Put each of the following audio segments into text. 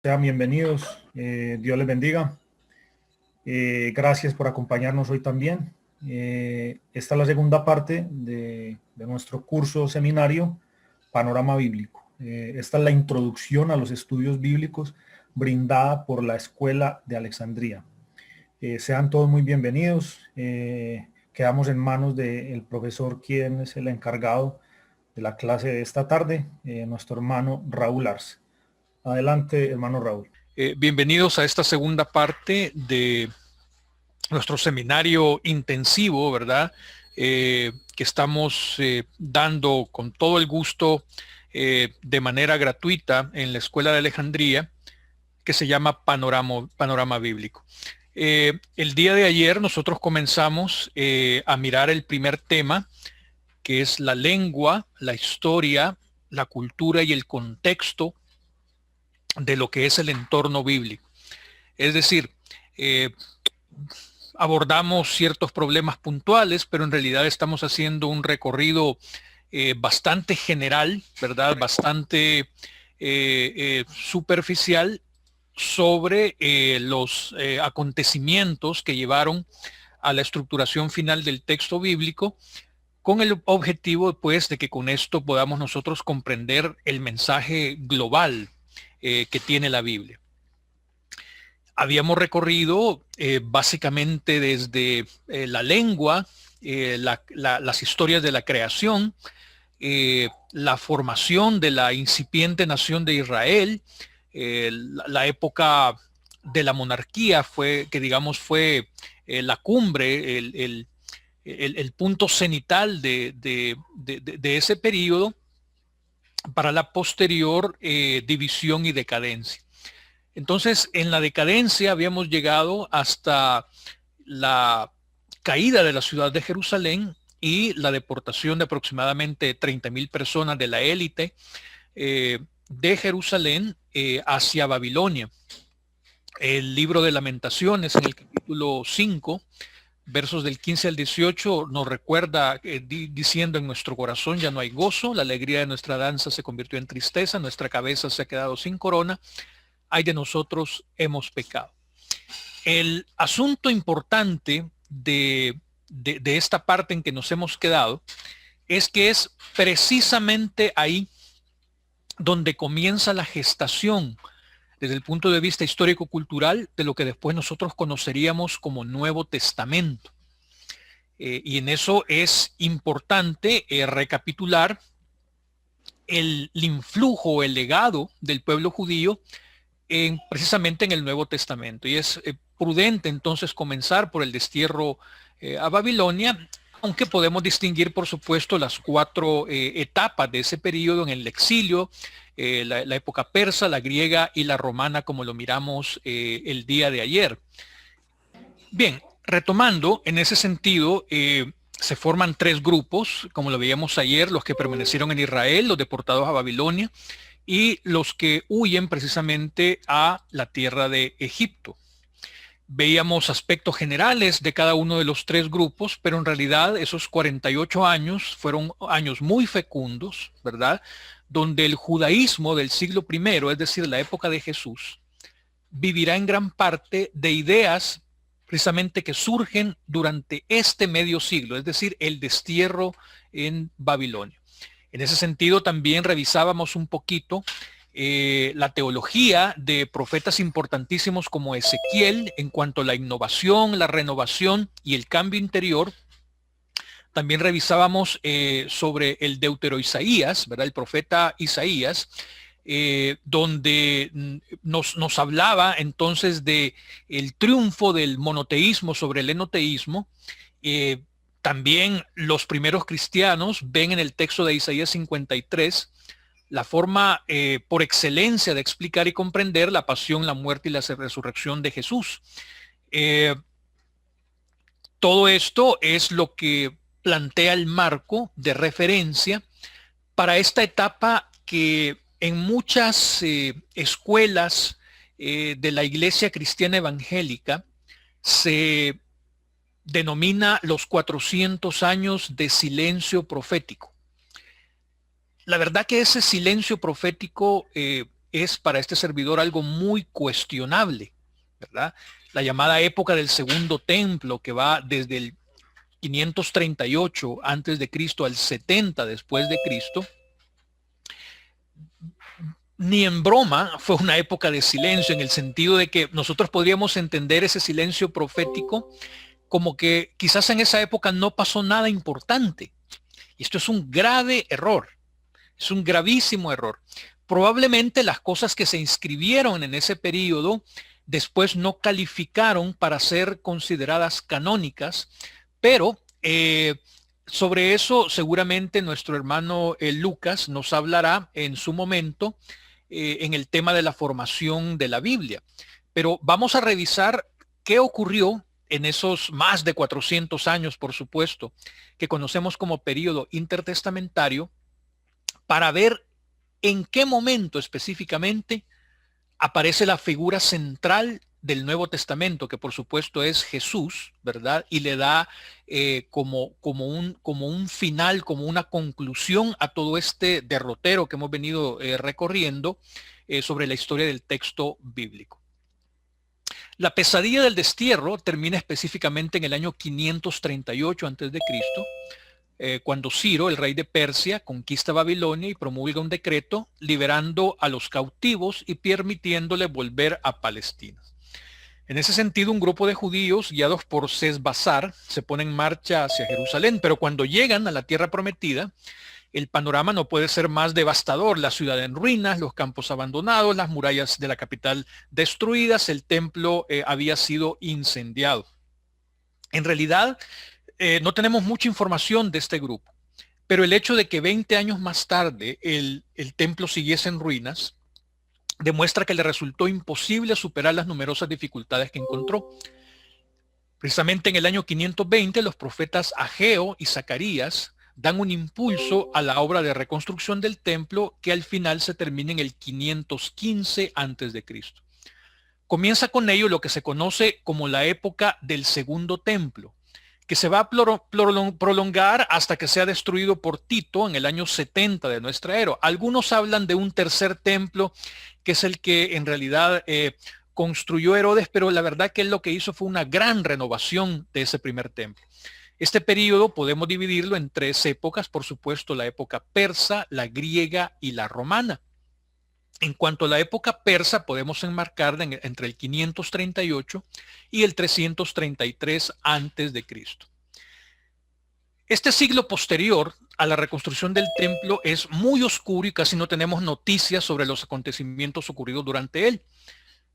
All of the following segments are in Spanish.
Sean bienvenidos, Dios les bendiga. Gracias por acompañarnos hoy también. Esta es la segunda parte de nuestro curso seminario Panorama Bíblico. Esta es la introducción a los estudios bíblicos brindada por la Escuela de Alejandría. Sean todos muy bienvenidos. Quedamos en manos del profesor, quien es el encargado de la clase de esta tarde, nuestro hermano Raúl Arce. Adelante, hermano Raúl. Bienvenidos a esta segunda parte de nuestro seminario intensivo, ¿verdad? Que estamos dando con todo el gusto de manera gratuita en la Escuela de Alejandría, que se llama Panorama Bíblico. El día de ayer nosotros comenzamos a mirar el primer tema, que es la lengua, la historia, la cultura y el contexto de lo que es el entorno bíblico. Es decir, abordamos ciertos problemas puntuales, pero en realidad estamos haciendo un recorrido bastante general, ¿verdad? Bastante superficial sobre los acontecimientos que llevaron a la estructuración final del texto bíblico, con el objetivo, pues, de que con esto podamos nosotros comprender el mensaje global que tiene la Biblia. Habíamos recorrido básicamente desde la lengua, las historias de la creación, la formación de la incipiente nación de Israel, la época de la monarquía fue la cumbre, el punto cenital de ese periodo, para la posterior división y decadencia. Entonces, en la decadencia habíamos llegado hasta la caída de la ciudad de Jerusalén y la deportación de aproximadamente 30,000 personas de la élite de Jerusalén hacia Babilonia. El libro de Lamentaciones, en el capítulo 5, versos del 15 al 18, nos recuerda diciendo: en nuestro corazón ya no hay gozo, la alegría de nuestra danza se convirtió en tristeza, nuestra cabeza se ha quedado sin corona, ay de nosotros, hemos pecado. El asunto importante de esta parte en que nos hemos quedado es que es precisamente ahí donde comienza la gestación desde el punto de vista histórico-cultural de lo que después nosotros conoceríamos como Nuevo Testamento. Y en eso es importante recapitular el influjo, el legado del pueblo judío precisamente en el Nuevo Testamento. Y es prudente entonces comenzar por el destierro a Babilonia, aunque podemos distinguir, por supuesto, las cuatro etapas de ese periodo en el exilio: la época persa, la griega y la romana, como lo miramos el día de ayer. Bien, retomando, en ese sentido, se forman tres grupos, como lo veíamos ayer: los que permanecieron en Israel, los deportados a Babilonia, y los que huyen precisamente a la tierra de Egipto. Veíamos aspectos generales de cada uno de los tres grupos, pero en realidad esos 48 años fueron años muy fecundos, ¿verdad? Donde el judaísmo del siglo I, es decir, la época de Jesús, vivirá en gran parte de ideas precisamente que surgen durante este medio siglo, es decir, el destierro en Babilonia. En ese sentido, también revisábamos un poquito la teología de profetas importantísimos como Ezequiel en cuanto a la innovación, la renovación y el cambio interior. También revisábamos sobre el Deutero-Isaías, ¿verdad? El profeta Isaías, donde nos hablaba entonces de el triunfo del monoteísmo sobre el enoteísmo. También los primeros cristianos ven en el texto de Isaías 53 la forma por excelencia de explicar y comprender la pasión, la muerte y la resurrección de Jesús. Todo esto es lo que plantea el marco de referencia para esta etapa que en muchas escuelas de la Iglesia Cristiana Evangélica se denomina los 400 años de silencio profético. La verdad que ese silencio profético es para este servidor algo muy cuestionable, ¿verdad? La llamada época del Segundo Templo, que va desde el 538 antes de Cristo al 70 después de Cristo, ni en broma fue una época de silencio, en el sentido de que nosotros podríamos entender ese silencio profético como que quizás en esa época no pasó nada importante. Y esto es un grave error, es un gravísimo error. Probablemente las cosas que se inscribieron en ese periodo después no calificaron para ser consideradas canónicas, pero sobre eso seguramente nuestro hermano Lucas nos hablará en su momento en el tema de la formación de la Biblia. Pero vamos a revisar qué ocurrió en esos más de 400 años, por supuesto, que conocemos como periodo intertestamentario, para ver en qué momento específicamente aparece la figura central del Nuevo Testamento, que por supuesto es Jesús, ¿verdad? Y le da como un final, como una conclusión a todo este derrotero que hemos venido recorriendo sobre la historia del texto bíblico. La pesadilla del destierro termina específicamente en el año 538 a.C., cuando Ciro, el rey de Persia, conquista Babilonia y promulga un decreto liberando a los cautivos y permitiéndole volver a Palestina. En ese sentido, un grupo de judíos guiados por Sesbazar se pone en marcha hacia Jerusalén, pero cuando llegan a la tierra prometida, el panorama no puede ser más devastador. La ciudad en ruinas, los campos abandonados, las murallas de la capital destruidas, el templo había sido incendiado. En realidad, no tenemos mucha información de este grupo, pero el hecho de que 20 años más tarde el templo siguiese en ruinas demuestra que le resultó imposible superar las numerosas dificultades que encontró. Precisamente en el año 520, los profetas Ageo y Zacarías dan un impulso a la obra de reconstrucción del templo, que al final se termina en el 515 a.C. Comienza con ello lo que se conoce como la época del Segundo Templo, que se va a prolongar hasta que sea destruido por Tito en el año 70 de nuestra era. Algunos hablan de un tercer templo, que es el que en realidad construyó Herodes, pero la verdad que él lo que hizo fue una gran renovación de ese primer templo. Este periodo podemos dividirlo en tres épocas, por supuesto, la época persa, la griega y la romana. En cuanto a la época persa, podemos enmarcarla entre el 538 y el 333 antes de Cristo. Este siglo posterior a la reconstrucción del templo es muy oscuro y casi no tenemos noticias sobre los acontecimientos ocurridos durante él.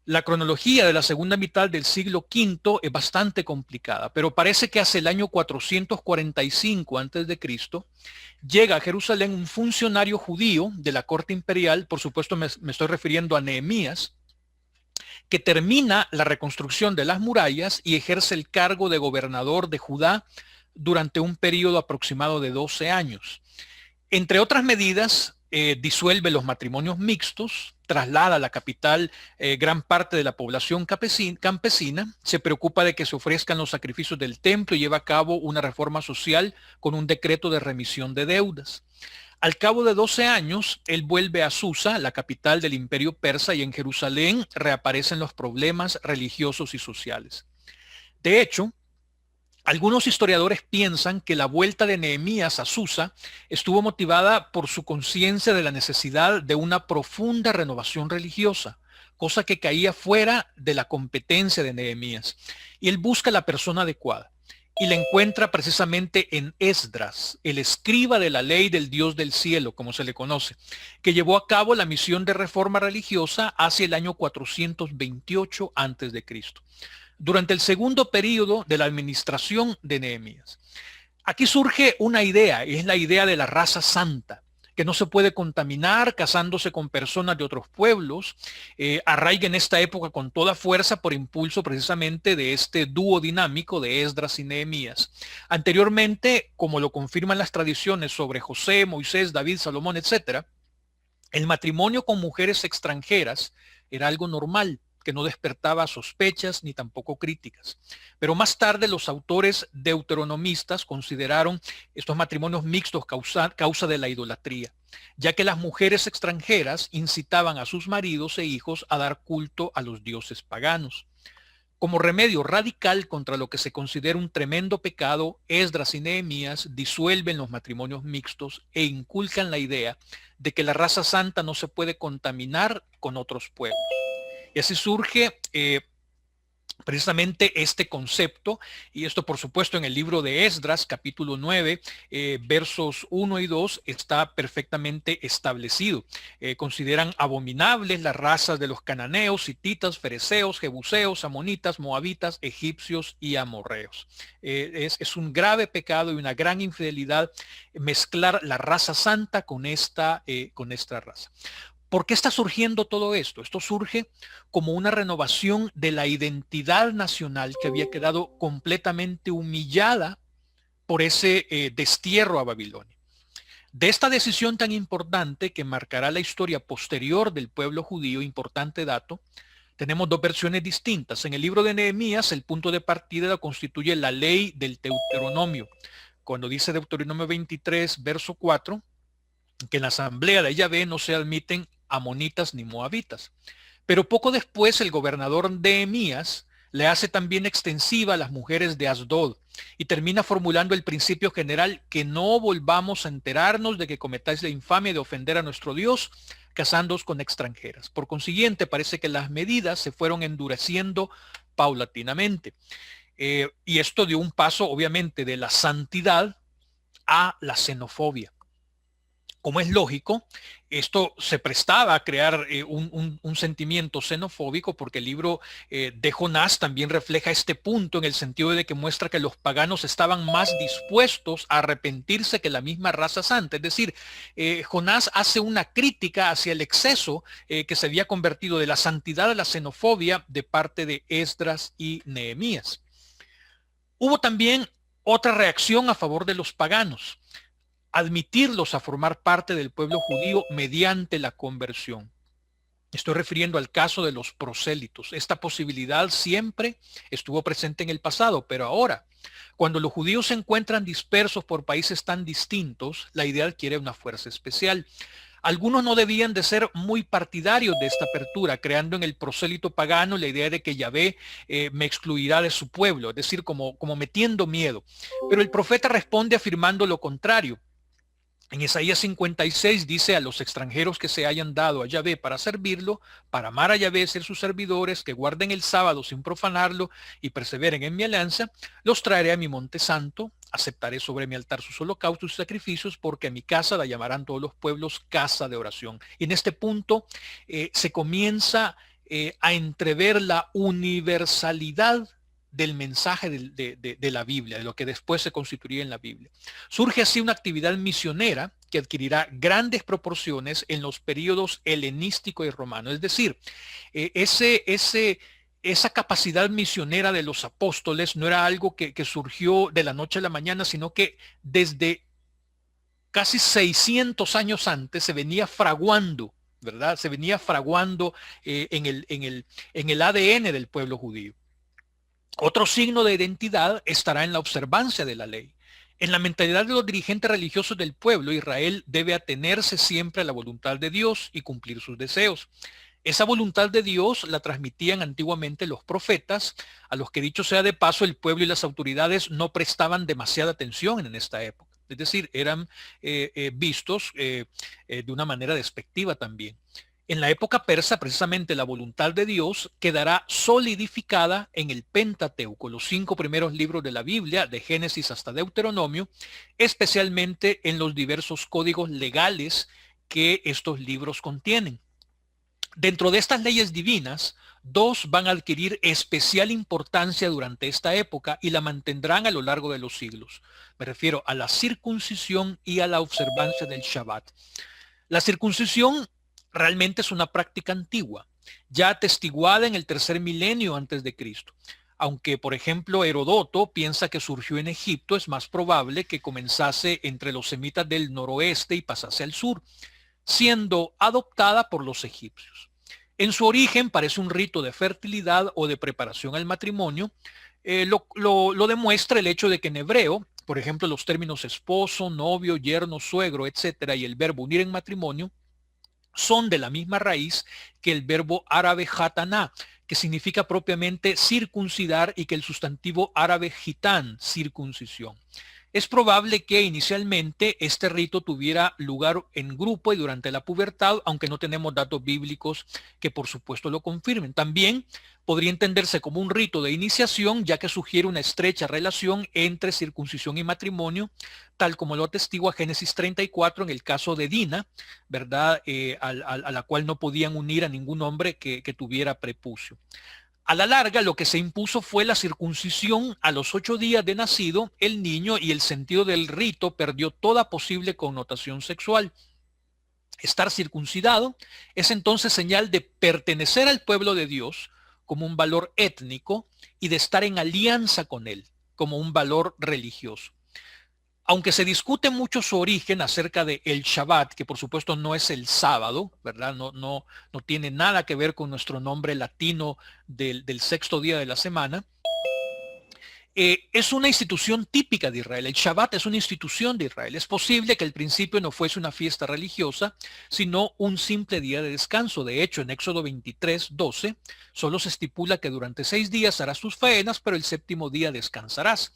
La cronología de la segunda mitad del siglo V es bastante complicada, pero parece que hacia el año 445 a.C. llega a Jerusalén un funcionario judío de la corte imperial, por supuesto me estoy refiriendo a Nehemías, que termina la reconstrucción de las murallas y ejerce el cargo de gobernador de Judá durante un periodo aproximado de 12 años. Entre otras medidas, disuelve los matrimonios mixtos, traslada a la capital gran parte de la población campesina, se preocupa de que se ofrezcan los sacrificios del templo y lleva a cabo una reforma social con un decreto de remisión de deudas. Al cabo de 12 años, él vuelve a Susa, la capital del imperio persa, y en Jerusalén reaparecen los problemas religiosos y sociales. De hecho, algunos historiadores piensan que la vuelta de Nehemías a Susa estuvo motivada por su conciencia de la necesidad de una profunda renovación religiosa, cosa que caía fuera de la competencia de Nehemías. Y él busca la persona adecuada y la encuentra precisamente en Esdras, el escriba de la ley del Dios del cielo, como se le conoce, que llevó a cabo la misión de reforma religiosa hacia el año 428 a.C., durante el segundo periodo de la administración de Nehemías. Aquí surge una idea, y es la idea de la raza santa, que no se puede contaminar casándose con personas de otros pueblos. Arraiga en esta época con toda fuerza por impulso precisamente de este dúo dinámico de Esdras y Nehemías. Anteriormente, como lo confirman las tradiciones sobre José, Moisés, David, Salomón, etc., el matrimonio con mujeres extranjeras era algo normal. que no despertaba sospechas ni tampoco críticas. Pero más tarde los autores deuteronomistas consideraron estos matrimonios mixtos causa de la idolatría, ya que las mujeres extranjeras incitaban a sus maridos e hijos a dar culto a los dioses paganos. Como remedio radical contra lo que se considera un tremendo pecado, Esdras y Nehemías disuelven los matrimonios mixtos e inculcan la idea de que la raza santa no se puede contaminar con otros pueblos. Y así surge precisamente este concepto, y esto por supuesto en el libro de Esdras, capítulo 9, versos 1 y 2, está perfectamente establecido. Consideran abominables las razas de los cananeos, hititas, fereceos, jebuseos, amonitas, moabitas, egipcios y amorreos. Es un grave pecado y una gran infidelidad mezclar la raza santa con esta raza. ¿Por qué está surgiendo todo esto? Esto surge como una renovación de la identidad nacional que había quedado completamente humillada por ese destierro a Babilonia. De esta decisión tan importante que marcará la historia posterior del pueblo judío, importante dato, tenemos dos versiones distintas. En el libro de Nehemías, el punto de partida lo constituye la ley del Deuteronomio. Cuando dice Deuteronomio 23, verso 4, que en la asamblea de Yahvé no se admiten amonitas ni moabitas. Pero poco después el gobernador Nehemías le hace también extensiva a las mujeres de Asdod y termina formulando el principio general: que no volvamos a enterarnos de que cometáis la infamia de ofender a nuestro Dios casándoos con extranjeras. Por consiguiente, parece que las medidas se fueron endureciendo paulatinamente. Y esto dio un paso, obviamente, de la santidad a la xenofobia. Como es lógico, esto se prestaba a crear un sentimiento xenofóbico, porque el libro de Jonás también refleja este punto en el sentido de que muestra que los paganos estaban más dispuestos a arrepentirse que la misma raza santa. Es decir, Jonás hace una crítica hacia el exceso que se había convertido de la santidad a la xenofobia de parte de Esdras y Nehemías. Hubo también otra reacción a favor de los paganos: admitirlos a formar parte del pueblo judío mediante la conversión. Estoy refiriendo al caso de los prosélitos. Esta posibilidad siempre estuvo presente en el pasado, pero ahora, cuando los judíos se encuentran dispersos por países tan distintos, la idea adquiere una fuerza especial. Algunos no debían de ser muy partidarios de esta apertura, creando en el prosélito pagano la idea de que Yahvé me excluirá de su pueblo, es decir, como metiendo miedo. Pero el profeta responde afirmando lo contrario. En Isaías 56 dice: a los extranjeros que se hayan dado a Yahvé para servirlo, para amar a Yahvé, ser sus servidores, que guarden el sábado sin profanarlo y perseveren en mi alianza, los traeré a mi monte santo, aceptaré sobre mi altar sus holocaustos y sacrificios, porque a mi casa la llamarán todos los pueblos casa de oración. Y en este punto se comienza a entrever la universalidad del mensaje de la Biblia, de lo que después se constituiría en la Biblia. Surge así una actividad misionera que adquirirá grandes proporciones en los períodos helenístico y romano. Es decir, esa capacidad misionera de los apóstoles no era algo que surgió de la noche a la mañana, sino que desde casi 600 años antes se venía fraguando, ¿verdad? Se venía fraguando en el ADN del pueblo judío. Otro signo de identidad estará en la observancia de la ley. En la mentalidad de los dirigentes religiosos del pueblo, Israel debe atenerse siempre a la voluntad de Dios y cumplir sus deseos. Esa voluntad de Dios la transmitían antiguamente los profetas, a los que, dicho sea de paso, el pueblo y las autoridades no prestaban demasiada atención en esta época. Es decir, eran vistos de una manera despectiva también. En la época persa, precisamente, la voluntad de Dios quedará solidificada en el Pentateuco, los 5 primeros libros de la Biblia, de Génesis hasta Deuteronomio, especialmente en los diversos códigos legales que estos libros contienen. Dentro de estas leyes divinas, 2 van a adquirir especial importancia durante esta época y la mantendrán a lo largo de los siglos. Me refiero a la circuncisión y a la observancia del Shabbat. La circuncisión realmente es una práctica antigua, ya atestiguada en el 3er milenio antes de Cristo. Aunque, por ejemplo, Herodoto piensa que surgió en Egipto, es más probable que comenzase entre los semitas del noroeste y pasase al sur, siendo adoptada por los egipcios. En su origen parece un rito de fertilidad o de preparación al matrimonio. Lo demuestra el hecho de que en hebreo, por ejemplo, los términos esposo, novio, yerno, suegro, etcétera, y el verbo unir en matrimonio son de la misma raíz que el verbo árabe hataná, que significa propiamente circuncidar, y que el sustantivo árabe gitán, circuncisión. Es probable que inicialmente este rito tuviera lugar en grupo y durante la pubertad, aunque no tenemos datos bíblicos que por supuesto lo confirmen. También podría entenderse como un rito de iniciación, ya que sugiere una estrecha relación entre circuncisión y matrimonio, tal como lo atestigua Génesis 34 en el caso de Dina, ¿verdad? A la cual no podían unir a ningún hombre que tuviera prepucio. A la larga, lo que se impuso fue la circuncisión a los 8 días de nacido el niño, y el sentido del rito perdió toda posible connotación sexual. Estar circuncidado es entonces señal de pertenecer al pueblo de Dios como un valor étnico, y de estar en alianza con él como un valor religioso. Aunque se discute mucho su origen acerca de el Shabbat, que por supuesto no es el sábado, ¿verdad? No tiene nada que ver con nuestro nombre latino del sexto día de la semana. Es una institución típica de Israel. El Shabbat es una institución de Israel. Es posible que al principio no fuese una fiesta religiosa, sino un simple día de descanso. De hecho, en Éxodo 23:12, solo se estipula que durante 6 días harás tus faenas, pero el séptimo día descansarás.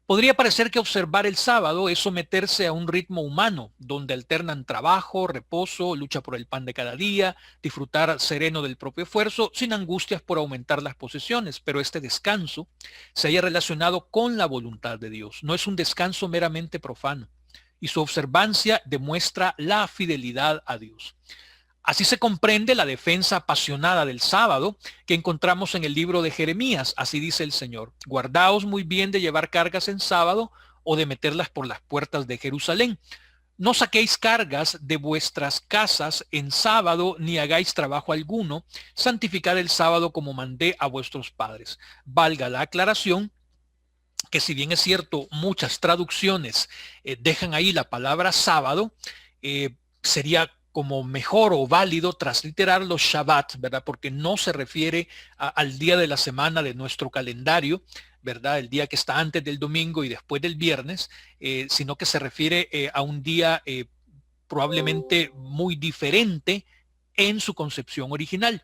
Podría parecer que observar el sábado es someterse a un ritmo humano, donde alternan trabajo, reposo, lucha por el pan de cada día, disfrutar sereno del propio esfuerzo, sin angustias por aumentar las posesiones. Pero este descanso se haya relacionado con la voluntad de Dios. No es un descanso meramente profano, y su observancia demuestra la fidelidad a Dios. Así se comprende la defensa apasionada del sábado que encontramos en el libro de Jeremías. Así dice el Señor: guardaos muy bien de llevar cargas en sábado, o de meterlas por las puertas de Jerusalén. No saquéis cargas de vuestras casas en sábado, ni hagáis trabajo alguno. Santificad el sábado como mandé a vuestros padres. Valga la aclaración que, si bien es cierto, muchas traducciones dejan ahí la palabra sábado, sería como mejor o válido transliterar los Shabbat, ¿verdad? Porque no se refiere al día de la semana de nuestro calendario, ¿verdad? El día que está antes del domingo y después del viernes, sino que se refiere a un día probablemente muy diferente en su concepción original.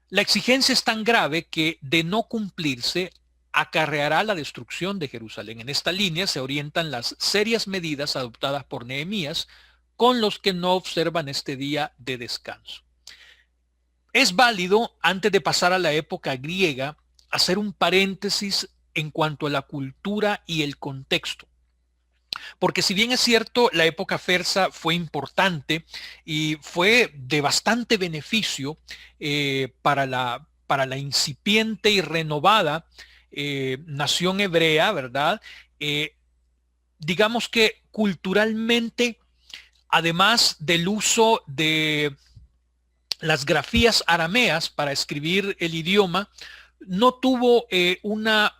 La exigencia es tan grave que, de no cumplirse, acarreará la destrucción de Jerusalén. En esta línea se orientan las serias medidas adoptadas por Nehemías con los que no observan este día de descanso. Es válido, antes de pasar a la época griega, hacer un paréntesis en cuanto a la cultura y el contexto. Porque si bien es cierto, la época persa fue importante y fue de bastante beneficio para la incipiente y renovada nación hebrea, ¿verdad? Digamos que culturalmente, además del uso de las grafías arameas para escribir el idioma, no tuvo una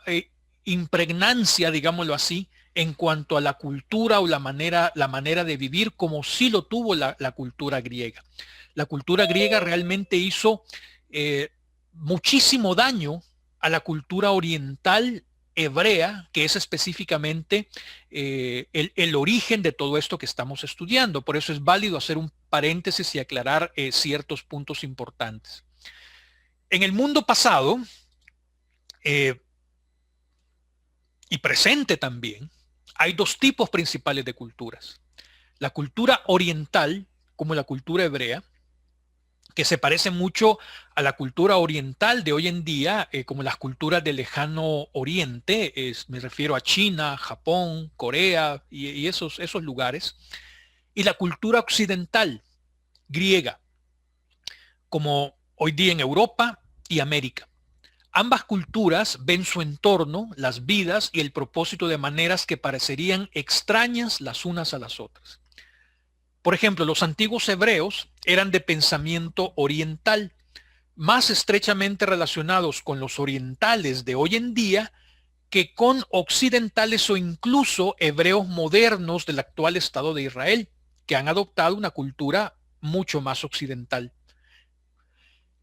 impregnancia, digámoslo así, en cuanto a la cultura o la manera de vivir, como sí lo tuvo la cultura griega. La cultura griega realmente hizo muchísimo daño a la cultura oriental hebrea, que es específicamente el origen de todo esto que estamos estudiando. Por eso es válido hacer un paréntesis y aclarar ciertos puntos importantes. En el mundo pasado y presente también, hay dos tipos principales de culturas: la cultura oriental, como la cultura hebrea, que se parece mucho a la cultura oriental de hoy en día, como las culturas del lejano oriente, me refiero a China, Japón, Corea y esos lugares, y la cultura occidental, griega, como hoy día en Europa y América. Ambas culturas ven su entorno, las vidas y el propósito de maneras que parecerían extrañas las unas a las otras. Por ejemplo, los antiguos hebreos eran de pensamiento oriental, más estrechamente relacionados con los orientales de hoy en día que con occidentales o incluso hebreos modernos del actual Estado de Israel, que han adoptado una cultura mucho más occidental.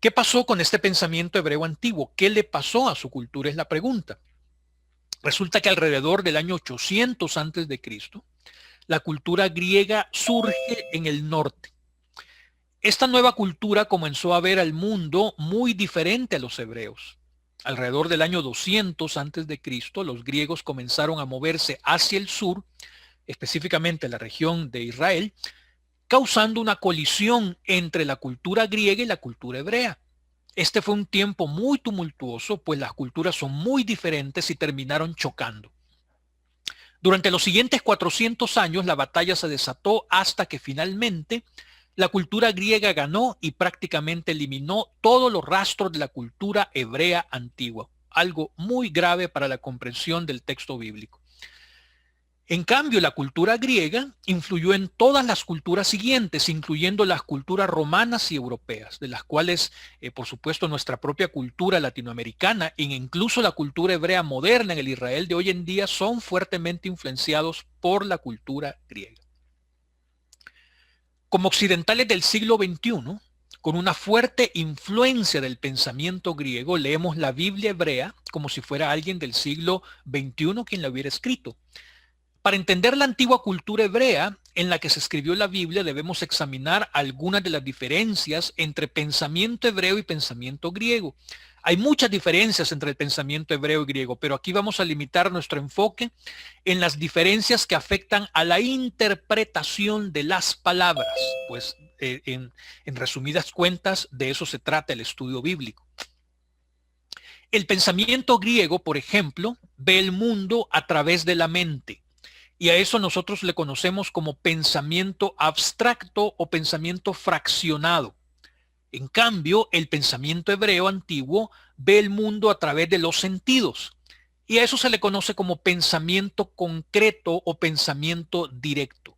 ¿Qué pasó con este pensamiento hebreo antiguo? ¿Qué le pasó a su cultura? Es la pregunta. Resulta que alrededor del año 800 antes de Cristo, la cultura griega surge en el norte. Esta nueva cultura comenzó a ver al mundo muy diferente a los hebreos. Alrededor del año 200 antes de Cristo, los griegos comenzaron a moverse hacia el sur, específicamente la región de Israel, causando una colisión entre la cultura griega y la cultura hebrea. Este fue un tiempo muy tumultuoso, pues las culturas son muy diferentes y terminaron chocando. Durante los siguientes 400 años, la batalla se desató hasta que finalmente la cultura griega ganó y prácticamente eliminó todos los rastros de la cultura hebrea antigua, algo muy grave para la comprensión del texto bíblico. En cambio, la cultura griega influyó en todas las culturas siguientes, incluyendo las culturas romanas y europeas, de las cuales, por supuesto, nuestra propia cultura latinoamericana e incluso la cultura hebrea moderna en el Israel de hoy en día son fuertemente influenciados por la cultura griega. Como occidentales del siglo XXI, con una fuerte influencia del pensamiento griego, leemos la Biblia hebrea como si fuera alguien del siglo XXI quien la hubiera escrito. Para entender la antigua cultura hebrea en la que se escribió la Biblia, debemos examinar algunas de las diferencias entre pensamiento hebreo y pensamiento griego. Hay muchas diferencias entre el pensamiento hebreo y griego, pero aquí vamos a limitar nuestro enfoque en las diferencias que afectan a la interpretación de las palabras, pues en resumidas cuentas, de eso se trata el estudio bíblico. El pensamiento griego, por ejemplo, ve el mundo a través de la mente. Y a eso nosotros le conocemos como pensamiento abstracto o pensamiento fraccionado. En cambio, el pensamiento hebreo antiguo ve el mundo a través de los sentidos. Y a eso se le conoce como pensamiento concreto o pensamiento directo.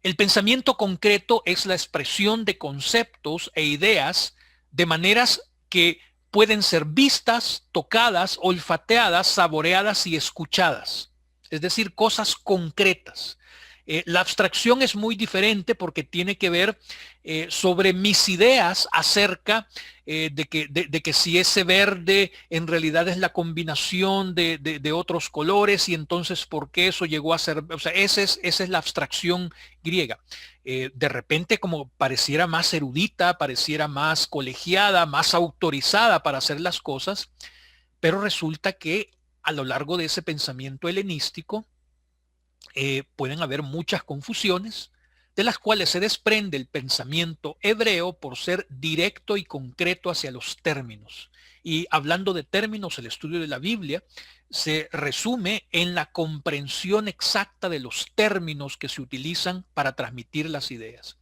El pensamiento concreto es la expresión de conceptos e ideas de maneras que pueden ser vistas, tocadas, olfateadas, saboreadas y escuchadas. Es decir, cosas concretas. La abstracción es muy diferente porque tiene que ver sobre mis ideas acerca de que si ese verde en realidad es la combinación de otros colores y entonces por qué eso llegó a ser, o sea, esa es la abstracción griega. De repente como pareciera más erudita, pareciera más colegiada, más autorizada para hacer las cosas, pero resulta que a lo largo de ese pensamiento helenístico pueden haber muchas confusiones, de las cuales se desprende el pensamiento hebreo por ser directo y concreto hacia los términos. Y hablando de términos, el estudio de la Biblia se resume en la comprensión exacta de los términos que se utilizan para transmitir las ideas.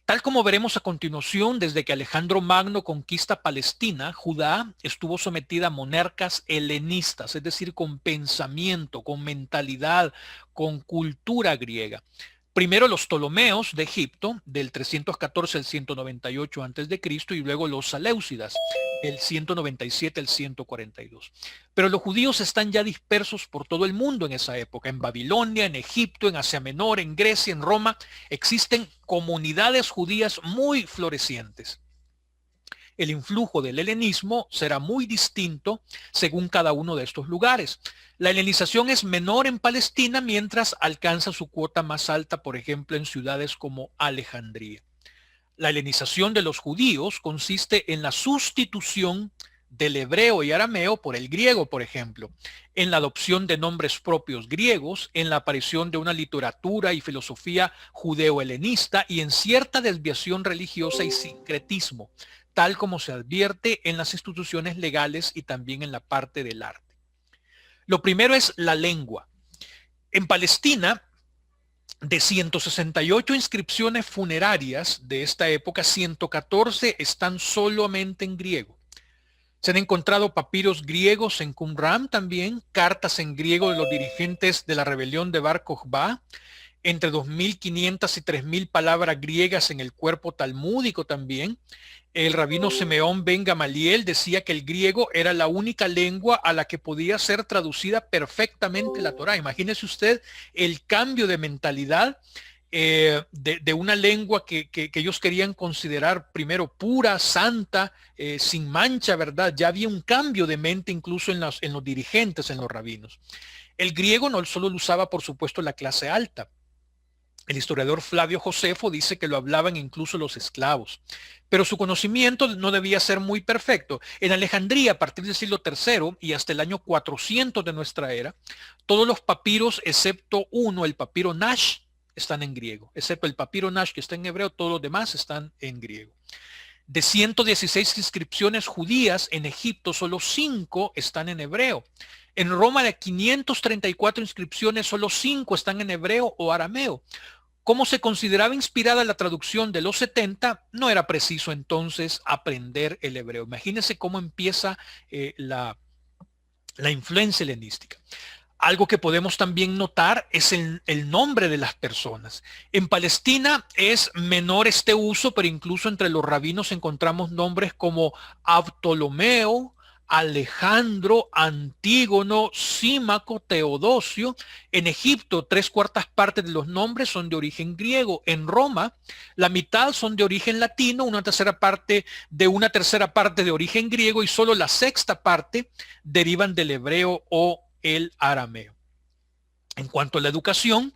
Tal como veremos a continuación, desde que Alejandro Magno conquista Palestina, Judá estuvo sometida a monarcas helenistas, es decir, con pensamiento, con mentalidad, con cultura griega. Primero los Ptolomeos de Egipto, del 314 al 198 a.C., y luego los Seleucidas, del 197 al 142. Pero los judíos están ya dispersos por todo el mundo en esa época. En Babilonia, en Egipto, en Asia Menor, en Grecia, en Roma, existen comunidades judías muy florecientes. El influjo del helenismo será muy distinto según cada uno de estos lugares. La helenización es menor en Palestina, mientras alcanza su cuota más alta, por ejemplo, en ciudades como Alejandría. La helenización de los judíos consiste en la sustitución del hebreo y arameo por el griego, por ejemplo, en la adopción de nombres propios griegos, en la aparición de una literatura y filosofía judeo-helenista y en cierta desviación religiosa y sincretismo, tal como se advierte en las instituciones legales y también en la parte del arte. Lo primero es la lengua. En Palestina, de 168 inscripciones funerarias de esta época, 114 están solamente en griego. Se han encontrado papiros griegos en Qumran también, cartas en griego de los dirigentes de la rebelión de Bar Kokhba, entre 2.500 y 3.000 palabras griegas en el cuerpo talmúdico también. El rabino Simeón ben Gamaliel decía que el griego era la única lengua a la que podía ser traducida perfectamente la Torá. Imagínese usted el cambio de mentalidad de una lengua que ellos querían considerar primero pura, santa, sin mancha, ¿verdad? Ya había un cambio de mente incluso en los dirigentes, en los rabinos. El griego no solo lo usaba, por supuesto, la clase alta. El historiador Flavio Josefo dice que lo hablaban incluso los esclavos, pero su conocimiento no debía ser muy perfecto. En Alejandría, a partir del siglo III y hasta el año 400 de nuestra era, todos los papiros, excepto uno, el papiro Nash, están en griego. Excepto el papiro Nash, que está en hebreo, todos los demás están en griego. De 116 inscripciones judías en Egipto, solo 5 están en hebreo. En Roma, de 534 inscripciones, solo 5 están en hebreo o arameo. Como se consideraba inspirada la traducción de los 70, no era preciso entonces aprender el hebreo. Imagínense cómo empieza la influencia helenística. Algo que podemos también notar es el nombre de las personas. En Palestina es menor este uso, pero incluso entre los rabinos encontramos nombres como Ptolomeo, Alejandro, Antígono, Símaco, Teodosio. En Egipto, 3/4 partes de los nombres son de origen griego. En Roma, la mitad son de origen latino, una tercera parte de origen griego y solo la sexta parte derivan del hebreo o el arameo. En cuanto a la educación,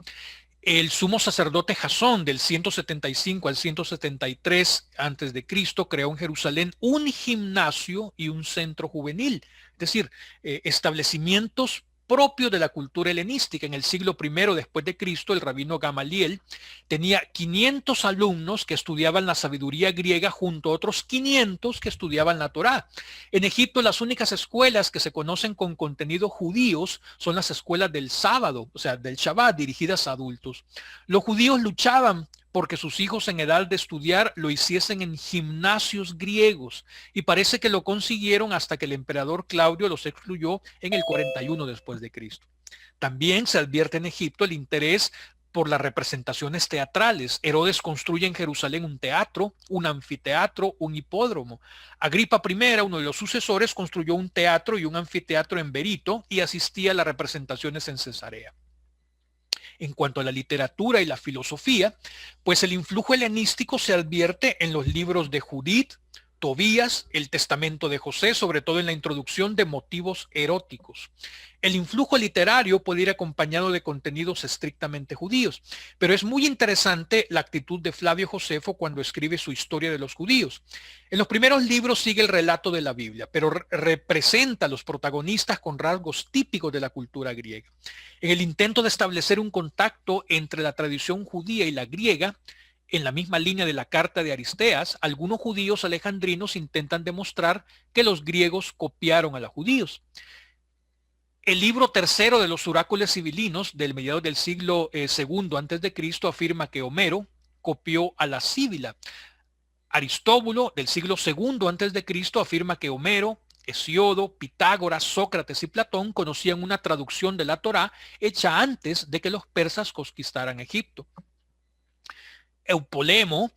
el sumo sacerdote Jasón del 175 al 173 antes de Cristo creó en Jerusalén un gimnasio y un centro juvenil, es decir, establecimientos propios de la cultura helenística. En el siglo I después de Cristo, el rabino Gamaliel tenía 500 alumnos que estudiaban la sabiduría griega junto a otros 500 que estudiaban la Torá. En Egipto, las únicas escuelas que se conocen con contenidos judíos son las escuelas del sábado, o sea, del Shabbat, dirigidas a adultos. Los judíos luchaban porque sus hijos en edad de estudiar lo hiciesen en gimnasios griegos, y parece que lo consiguieron hasta que el emperador Claudio los excluyó en el 41 después de Cristo. También se advierte en Egipto el interés por las representaciones teatrales. Herodes construye en Jerusalén un teatro, un anfiteatro, un hipódromo. Agripa I, uno de los sucesores, construyó un teatro y un anfiteatro en Berito y asistía a las representaciones en Cesarea. En cuanto a la literatura y la filosofía, pues el influjo helenístico se advierte en los libros de Judith, Tobías, el Testamento de José, sobre todo en la introducción de motivos eróticos. El influjo literario puede ir acompañado de contenidos estrictamente judíos, pero es muy interesante la actitud de Flavio Josefo cuando escribe su historia de los judíos. En los primeros libros sigue el relato de la Biblia, pero representa a los protagonistas con rasgos típicos de la cultura griega. En el intento de establecer un contacto entre la tradición judía y la griega, en la misma línea de la carta de Aristeas, algunos judíos alejandrinos intentan demostrar que los griegos copiaron a los judíos. El libro tercero de los oráculos civilinos del mediados del siglo II antes de Cristo afirma que Homero copió a la Sibila. Aristóbulo del siglo II antes de Cristo afirma que Homero, Hesiodo, Pitágoras, Sócrates y Platón conocían una traducción de la Torá hecha antes de que los persas conquistaran Egipto. Eupolemo,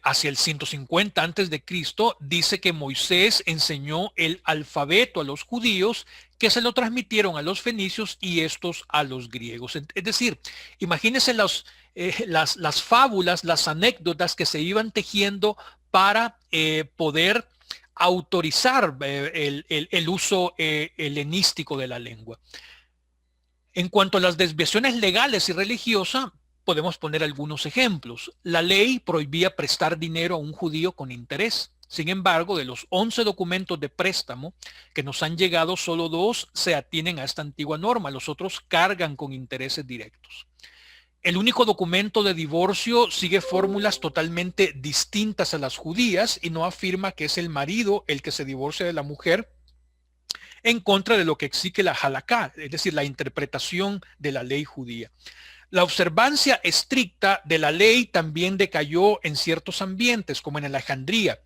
hacia el 150 antes de Cristo, dice que Moisés enseñó el alfabeto a los judíos, que se lo transmitieron a los fenicios y estos a los griegos. Es decir, imagínense las fábulas, las anécdotas que se iban tejiendo para poder autorizar el uso helenístico de la lengua. En cuanto a las desviaciones legales y religiosas, podemos poner algunos ejemplos. La ley prohibía prestar dinero a un judío con interés. Sin embargo, de los 11 documentos de préstamo que nos han llegado, solo 2 se atienen a esta antigua norma. Los otros cargan con intereses directos. El único documento de divorcio sigue fórmulas totalmente distintas a las judías y no afirma que es el marido el que se divorcia de la mujer, en contra de lo que exige la halaká, es decir, la interpretación de la ley judía. La observancia estricta de la ley también decayó en ciertos ambientes, como en Alejandría,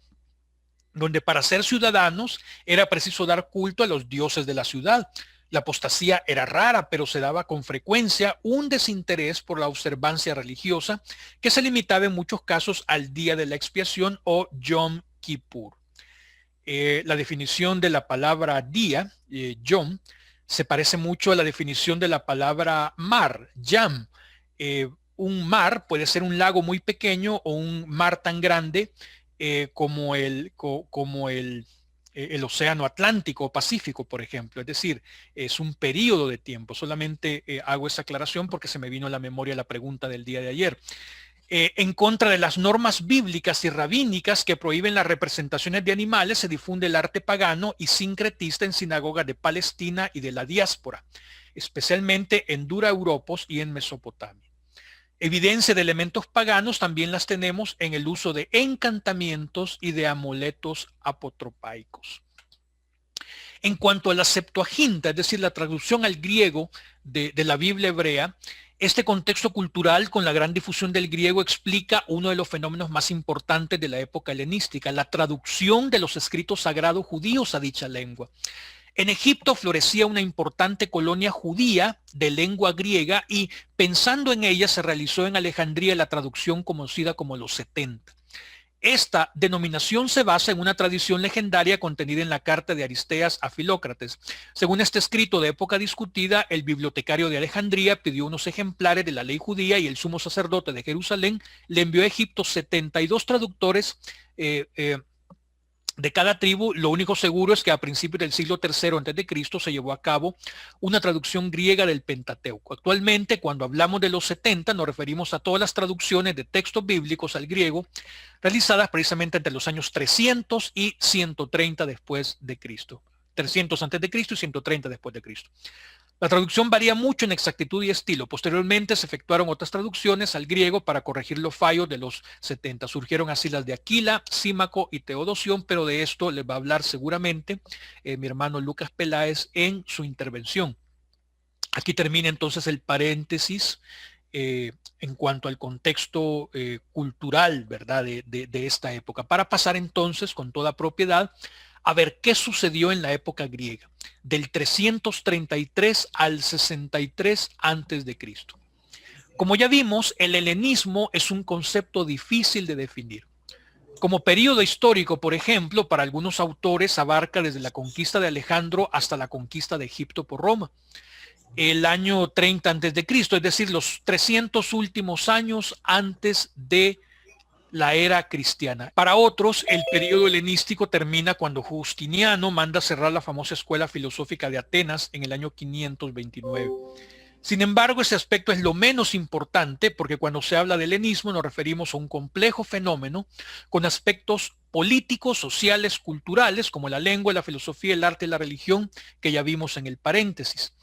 donde para ser ciudadanos era preciso dar culto a los dioses de la ciudad. La apostasía era rara, pero se daba con frecuencia un desinterés por la observancia religiosa que se limitaba en muchos casos al día de la expiación o Yom Kippur. La definición de la palabra día, Yom, se parece mucho a la definición de la palabra mar, Yam. un mar, puede ser un lago muy pequeño o un mar tan grande como el océano Atlántico o Pacífico, por ejemplo. Es decir, es un periodo de tiempo. Solamente hago esa aclaración porque se me vino a la memoria la pregunta del día de ayer. En contra de las normas bíblicas y rabínicas que prohíben las representaciones de animales, se difunde el arte pagano y sincretista en sinagogas de Palestina y de la diáspora, especialmente en Dura Europos y en Mesopotamia. Evidencia de elementos paganos también las tenemos en el uso de encantamientos y de amuletos apotropaicos. En cuanto a la Septuaginta, es decir, la traducción al griego de la Biblia hebrea, este contexto cultural con la gran difusión del griego explica uno de los fenómenos más importantes de la época helenística, la traducción de los escritos sagrados judíos a dicha lengua. En Egipto florecía una importante colonia judía de lengua griega y pensando en ella se realizó en Alejandría la traducción conocida como los 70. Esta denominación se basa en una tradición legendaria contenida en la carta de Aristeas a Filócrates. Según este escrito de época discutida, el bibliotecario de Alejandría pidió unos ejemplares de la ley judía y el sumo sacerdote de Jerusalén le envió a Egipto 72 traductores de cada tribu. Lo único seguro es que a principios del siglo III a.C. se llevó a cabo una traducción griega del Pentateuco. Actualmente, cuando hablamos de los 70, nos referimos a todas las traducciones de textos bíblicos al griego realizadas precisamente entre los años 300 y 130 después de Cristo. 300 antes de Cristo y 130 después de Cristo. La traducción varía mucho en exactitud y estilo. Posteriormente se efectuaron otras traducciones al griego para corregir los fallos de los 70. Surgieron así las de Aquila, Símaco y Teodosión, pero de esto les va a hablar seguramente mi hermano Lucas Peláez en su intervención. Aquí termina entonces el paréntesis en cuanto al contexto cultural, ¿verdad?, de esta época, para pasar entonces con toda propiedad a ver qué sucedió en la época griega, del 333 al 63 antes de Cristo. Como ya vimos, el helenismo es un concepto difícil de definir. Como periodo histórico, por ejemplo, para algunos autores abarca desde la conquista de Alejandro hasta la conquista de Egipto por Roma. El año 30 antes de Cristo, es decir, los 300 últimos años antes de la era cristiana. Para otros, el periodo helenístico termina cuando Justiniano manda cerrar la famosa escuela filosófica de Atenas en el año 529. Sin embargo, ese aspecto es lo menos importante porque cuando se habla de helenismo nos referimos a un complejo fenómeno con aspectos políticos, sociales, culturales, como la lengua, la filosofía, el arte y la religión, que ya vimos en el paréntesis.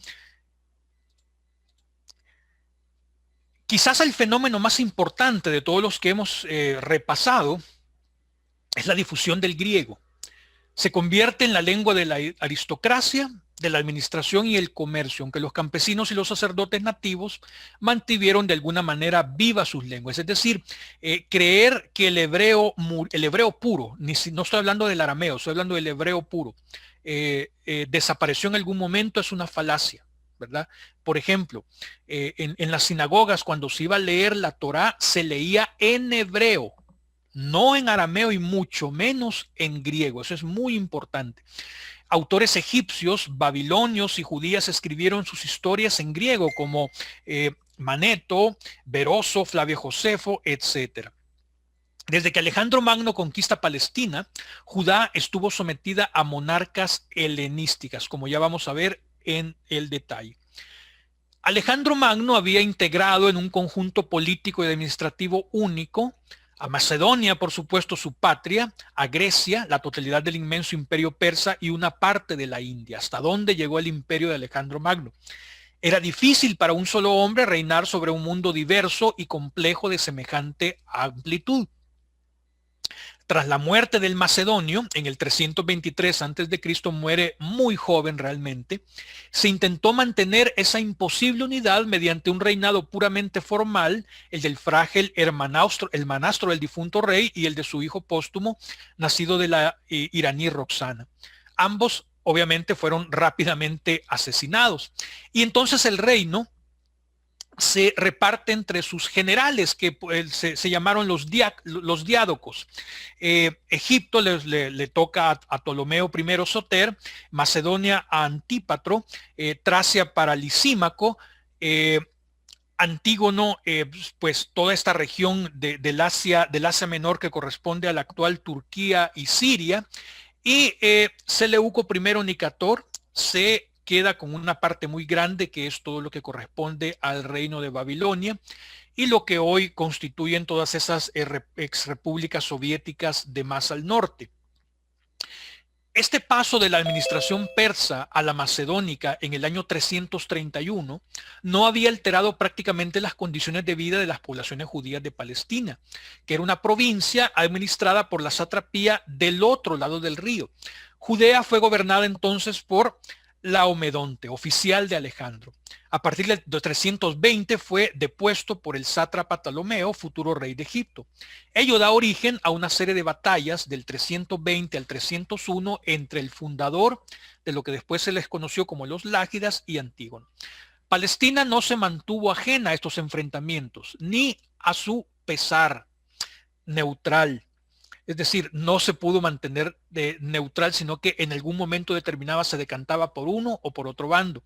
Quizás el fenómeno más importante de todos los que hemos repasado es la difusión del griego. Se convierte en la lengua de la aristocracia, de la administración y el comercio, aunque los campesinos y los sacerdotes nativos mantuvieron de alguna manera vivas sus lenguas. Es decir, creer que el hebreo puro, no estoy hablando del arameo, estoy hablando del hebreo puro, desapareció en algún momento es una falacia, ¿verdad? Por ejemplo, en las sinagogas cuando se iba a leer la Torá se leía en hebreo, no en arameo y mucho menos en griego. Eso es muy importante. Autores egipcios, babilonios y judías escribieron sus historias en griego como Maneto, Beroso, Flavio Josefo, etc. Desde que Alejandro Magno conquista Palestina, Judá estuvo sometida a monarcas helenísticas, como ya vamos a ver en el detalle. Alejandro Magno había integrado en un conjunto político y administrativo único a Macedonia, por supuesto, su patria, a Grecia, la totalidad del inmenso imperio persa y una parte de la India, hasta donde llegó el imperio de Alejandro Magno. Era difícil para un solo hombre reinar sobre un mundo diverso y complejo de semejante amplitud. Tras la muerte del macedonio, en el 323 a.C., muere muy joven realmente, se intentó mantener esa imposible unidad mediante un reinado puramente formal, el del frágil hermanastro del difunto rey y el de su hijo póstumo, nacido de la iraní Roxana. Ambos, obviamente, fueron rápidamente asesinados. Y entonces el reino se reparte entre sus generales que se llamaron los diádocos. Egipto le toca a Ptolomeo I Soter, Macedonia a Antípatro, Tracia para Lisímaco, Antígono, pues toda esta región del Asia Menor que corresponde a la actual Turquía y Siria, y Seleuco I Nicator se queda con una parte muy grande que es todo lo que corresponde al reino de Babilonia y lo que hoy constituyen todas esas exrepúblicas soviéticas de más al norte. Este paso de la administración persa a la macedónica en el año 331 no había alterado prácticamente las condiciones de vida de las poblaciones judías de Palestina, que era una provincia administrada por la satrapía del otro lado del río. Judea fue gobernada entonces por Laomedonte, oficial de Alejandro. A partir del 320 fue depuesto por el sátrapa Ptolomeo, futuro rey de Egipto. Ello da origen a una serie de batallas del 320 al 301 entre el fundador de lo que después se les conoció como los Lágidas y Antígono. Palestina no se mantuvo ajena a estos enfrentamientos, ni a su pesar, neutral. Es decir, no se pudo mantener neutral, sino que en algún momento determinado se decantaba por uno o por otro bando.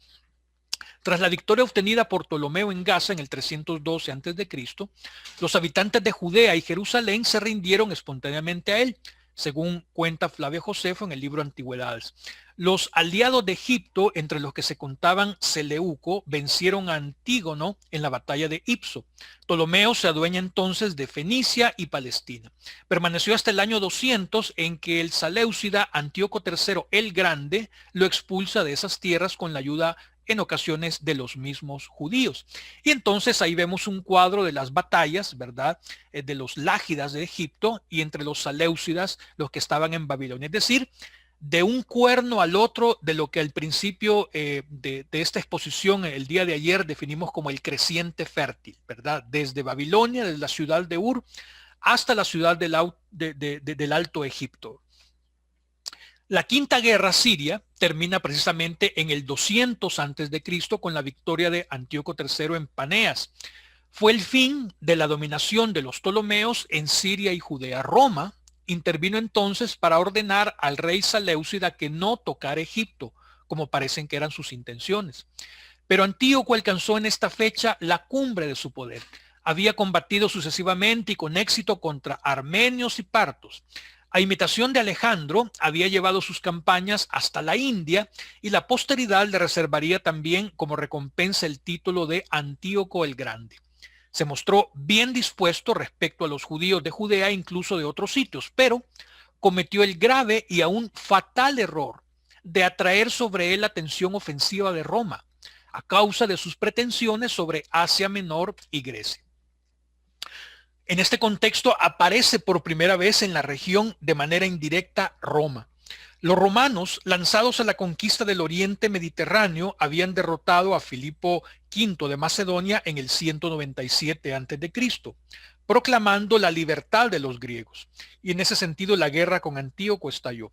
Tras la victoria obtenida por Ptolomeo en Gaza en el 312 a.C., los habitantes de Judea y Jerusalén se rindieron espontáneamente a él, según cuenta Flavio Josefo en el libro Antigüedades. Los aliados de Egipto, entre los que se contaban Seleuco, vencieron a Antígono en la batalla de Ipso. Ptolomeo se adueña entonces de Fenicia y Palestina. Permaneció hasta el año 200 en que el Seleucida Antíoco III el Grande lo expulsa de esas tierras con la ayuda en ocasiones de los mismos judíos. Y entonces ahí vemos un cuadro de las batallas, ¿verdad? De los Lágidas de Egipto y entre los Seleucidas, los que estaban en Babilonia. Es decir, de un cuerno al otro de lo que al principio de esta exposición el día de ayer definimos como el creciente fértil, ¿verdad? Desde Babilonia, desde la ciudad de Ur, hasta la ciudad del Alto Egipto. La Quinta Guerra Siria termina precisamente en el 200 a.C. con la victoria de Antíoco III en Paneas. Fue el fin de la dominación de los Ptolomeos en Siria y Judea. Roma intervino entonces para ordenar al rey Seleucida que no tocara Egipto, como parecen que eran sus intenciones. Pero Antíoco alcanzó en esta fecha la cumbre de su poder. Había combatido sucesivamente y con éxito contra armenios y partos. A imitación de Alejandro, había llevado sus campañas hasta la India y la posteridad le reservaría también como recompensa el título de Antíoco el Grande. Se mostró bien dispuesto respecto a los judíos de Judea, incluso de otros sitios, pero cometió el grave y aún fatal error de atraer sobre él la atención ofensiva de Roma, a causa de sus pretensiones sobre Asia Menor y Grecia. En este contexto aparece por primera vez en la región de manera indirecta Roma. Los romanos, lanzados a la conquista del oriente mediterráneo, habían derrotado a Filipo V de Macedonia en el 197 a.C., proclamando la libertad de los griegos. Y en ese sentido la guerra con Antíoco estalló.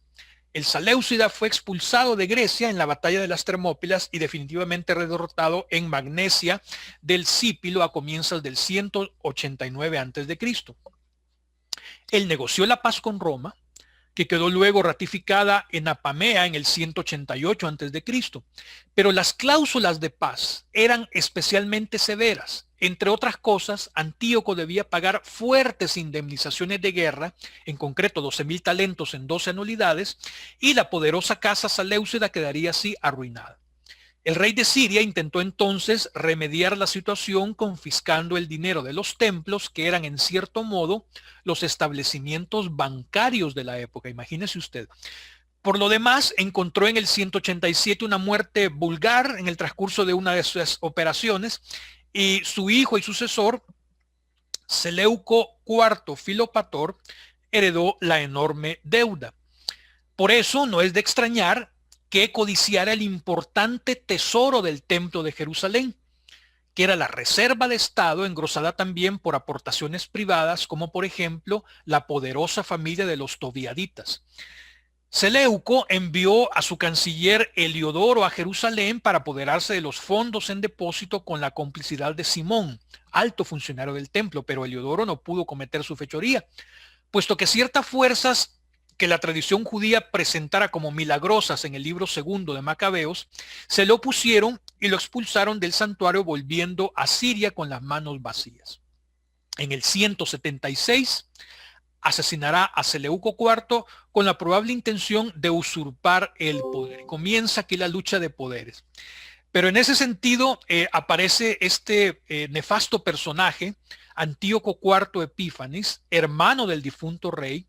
El Seleucida fue expulsado de Grecia en la batalla de las Termópilas y definitivamente derrotado en Magnesia del Scipio a comienzos del 189 a.C. Él negoció la paz con Roma, que quedó luego ratificada en Apamea en el 188 a.C. Pero las cláusulas de paz eran especialmente severas. Entre otras cosas, Antíoco debía pagar fuertes indemnizaciones de guerra, en concreto 12.000 talentos en 12 anualidades, y la poderosa casa Seleucida quedaría así arruinada. El rey de Siria intentó entonces remediar la situación confiscando el dinero de los templos, que eran en cierto modo los establecimientos bancarios de la época. Imagínese usted. Por lo demás, encontró en el 187 una muerte vulgar en el transcurso de una de sus operaciones y su hijo y sucesor, Seleuco IV Filopator, heredó la enorme deuda. Por eso no es de extrañar que codiciara el importante tesoro del templo de Jerusalén, que era la reserva de Estado engrosada también por aportaciones privadas, como por ejemplo la poderosa familia de los Tobiaditas. Seleuco envió a su canciller Heliodoro a Jerusalén para apoderarse de los fondos en depósito con la complicidad de Simón, alto funcionario del templo, pero Heliodoro no pudo cometer su fechoría, puesto que ciertas fuerzas que la tradición judía presentara como milagrosas en el libro segundo de Macabeos, se le opusieron y lo expulsaron del santuario, volviendo a Siria con las manos vacías. En el 176 asesinará a Seleuco IV con la probable intención de usurpar el poder. Comienza aquí la lucha de poderes. Pero en ese sentido aparece este nefasto personaje, Antíoco IV Epífanes, hermano del difunto rey.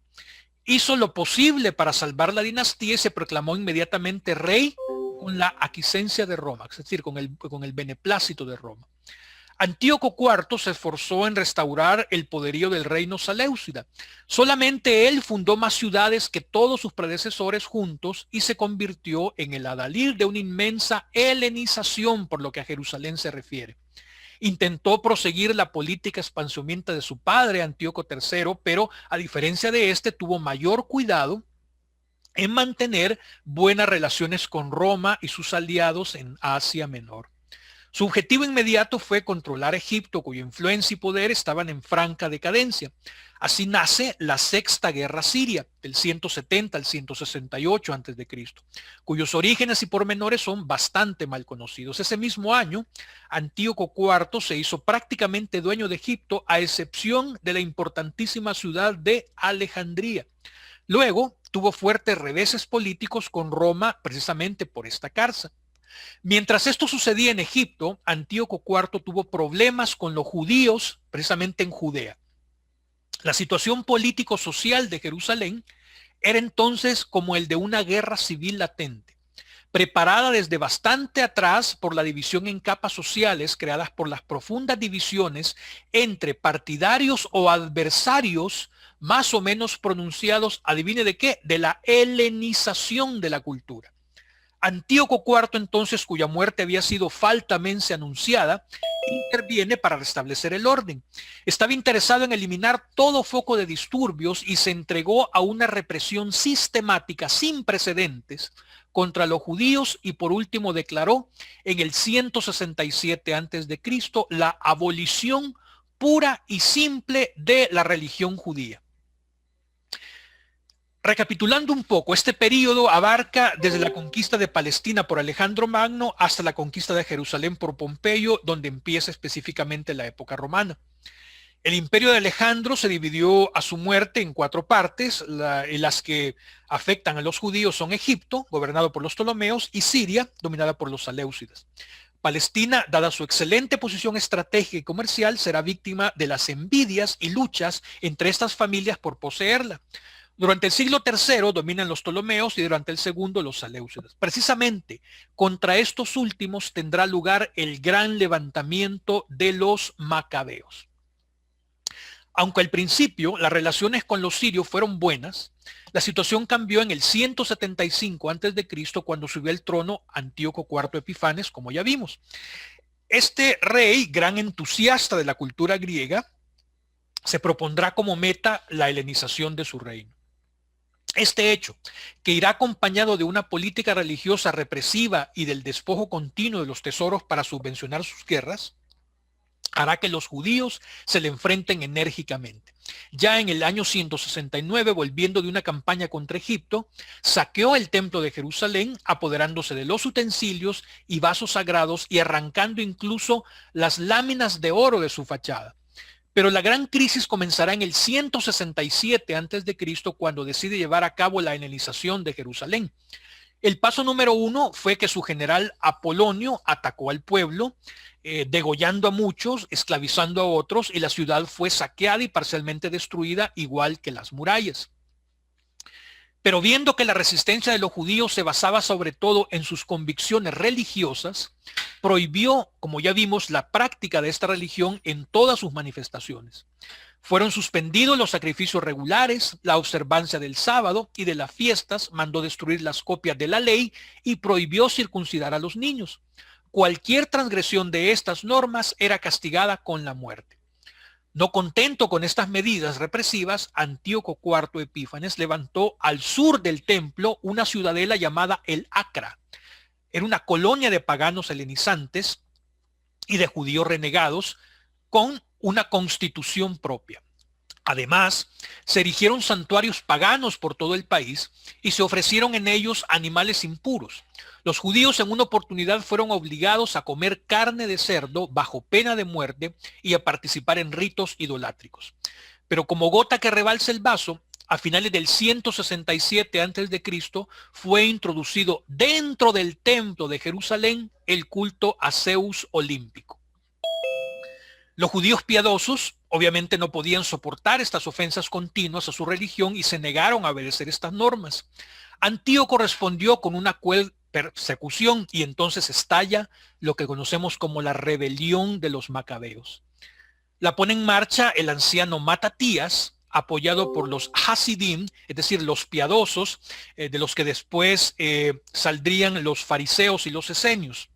Hizo lo posible para salvar la dinastía y se proclamó inmediatamente rey con la aquiescencia de Roma, es decir, con el beneplácito de Roma. Antíoco IV se esforzó en restaurar el poderío del reino Seleucida. Solamente él fundó más ciudades que todos sus predecesores juntos y se convirtió en el adalid de una inmensa helenización por lo que a Jerusalén se refiere. Intentó proseguir la política expansionista de su padre, Antíoco III, pero a diferencia de este, tuvo mayor cuidado en mantener buenas relaciones con Roma y sus aliados en Asia Menor. Su objetivo inmediato fue controlar Egipto, cuya influencia y poder estaban en franca decadencia. Así nace la Sexta Guerra Siria, del 170 al 168 a.C., cuyos orígenes y pormenores son bastante mal conocidos. Ese mismo año, Antíoco IV se hizo prácticamente dueño de Egipto, a excepción de la importantísima ciudad de Alejandría. Luego, tuvo fuertes reveses políticos con Roma precisamente por esta causa. Mientras esto sucedía en Egipto, Antíoco IV tuvo problemas con los judíos, precisamente en Judea. La situación político-social de Jerusalén era entonces como el de una guerra civil latente, preparada desde bastante atrás por la división en capas sociales creadas por las profundas divisiones entre partidarios o adversarios más o menos pronunciados, adivine de qué, de la helenización de la cultura. Antíoco IV, entonces, cuya muerte había sido falsamente anunciada, interviene para restablecer el orden. Estaba interesado en eliminar todo foco de disturbios y se entregó a una represión sistemática sin precedentes contra los judíos y por último declaró en el 167 a.C. la abolición pura y simple de la religión judía. Recapitulando un poco, este periodo abarca desde la conquista de Palestina por Alejandro Magno hasta la conquista de Jerusalén por Pompeyo, donde empieza específicamente la época romana. El imperio de Alejandro se dividió a su muerte en 4 partes. Las que afectan a los judíos son Egipto, gobernado por los Ptolomeos, y Siria, dominada por los Seleucidas. Palestina, dada su excelente posición estratégica y comercial, será víctima de las envidias y luchas entre estas familias por poseerla. Durante el siglo III dominan los Ptolomeos y durante el segundo los Seleucidas. Precisamente contra estos últimos tendrá lugar el gran levantamiento de los Macabeos. Aunque al principio las relaciones con los sirios fueron buenas, la situación cambió en el 175 a.C. cuando subió al trono Antíoco IV Epífanes, como ya vimos. Este rey, gran entusiasta de la cultura griega, se propondrá como meta la helenización de su reino. Este hecho, que irá acompañado de una política religiosa represiva y del despojo continuo de los tesoros para subvencionar sus guerras, hará que los judíos se le enfrenten enérgicamente. Ya en el año 169, volviendo de una campaña contra Egipto, saqueó el templo de Jerusalén, apoderándose de los utensilios y vasos sagrados y arrancando incluso las láminas de oro de su fachada. Pero la gran crisis comenzará en el 167 a.C. cuando decide llevar a cabo la helenización de Jerusalén. El paso número 1 fue que su general Apolonio atacó al pueblo, degollando a muchos, esclavizando a otros, y la ciudad fue saqueada y parcialmente destruida, igual que las murallas. Pero viendo que la resistencia de los judíos se basaba sobre todo en sus convicciones religiosas, prohibió, como ya vimos, la práctica de esta religión en todas sus manifestaciones. Fueron suspendidos los sacrificios regulares, la observancia del sábado y de las fiestas, mandó destruir las copias de la ley y prohibió circuncidar a los niños. Cualquier transgresión de estas normas era castigada con la muerte. No contento con estas medidas represivas, Antíoco IV Epífanes levantó al sur del templo una ciudadela llamada el Acra. Era una colonia de paganos helenizantes y de judíos renegados con una constitución propia. Además, se erigieron santuarios paganos por todo el país y se ofrecieron en ellos animales impuros. Los judíos en una oportunidad fueron obligados a comer carne de cerdo bajo pena de muerte y a participar en ritos idolátricos. Pero como gota que rebalsa el vaso, a finales del 167 a.C. fue introducido dentro del templo de Jerusalén el culto a Zeus olímpico. Los judíos piadosos obviamente no podían soportar estas ofensas continuas a su religión y se negaron a obedecer estas normas. Antíoco respondió con una cruel persecución y entonces estalla lo que conocemos como la rebelión de los macabeos. La pone en marcha el anciano Matatías, apoyado por los Hasidim, es decir, los piadosos, de los que después saldrían los fariseos y los esenios.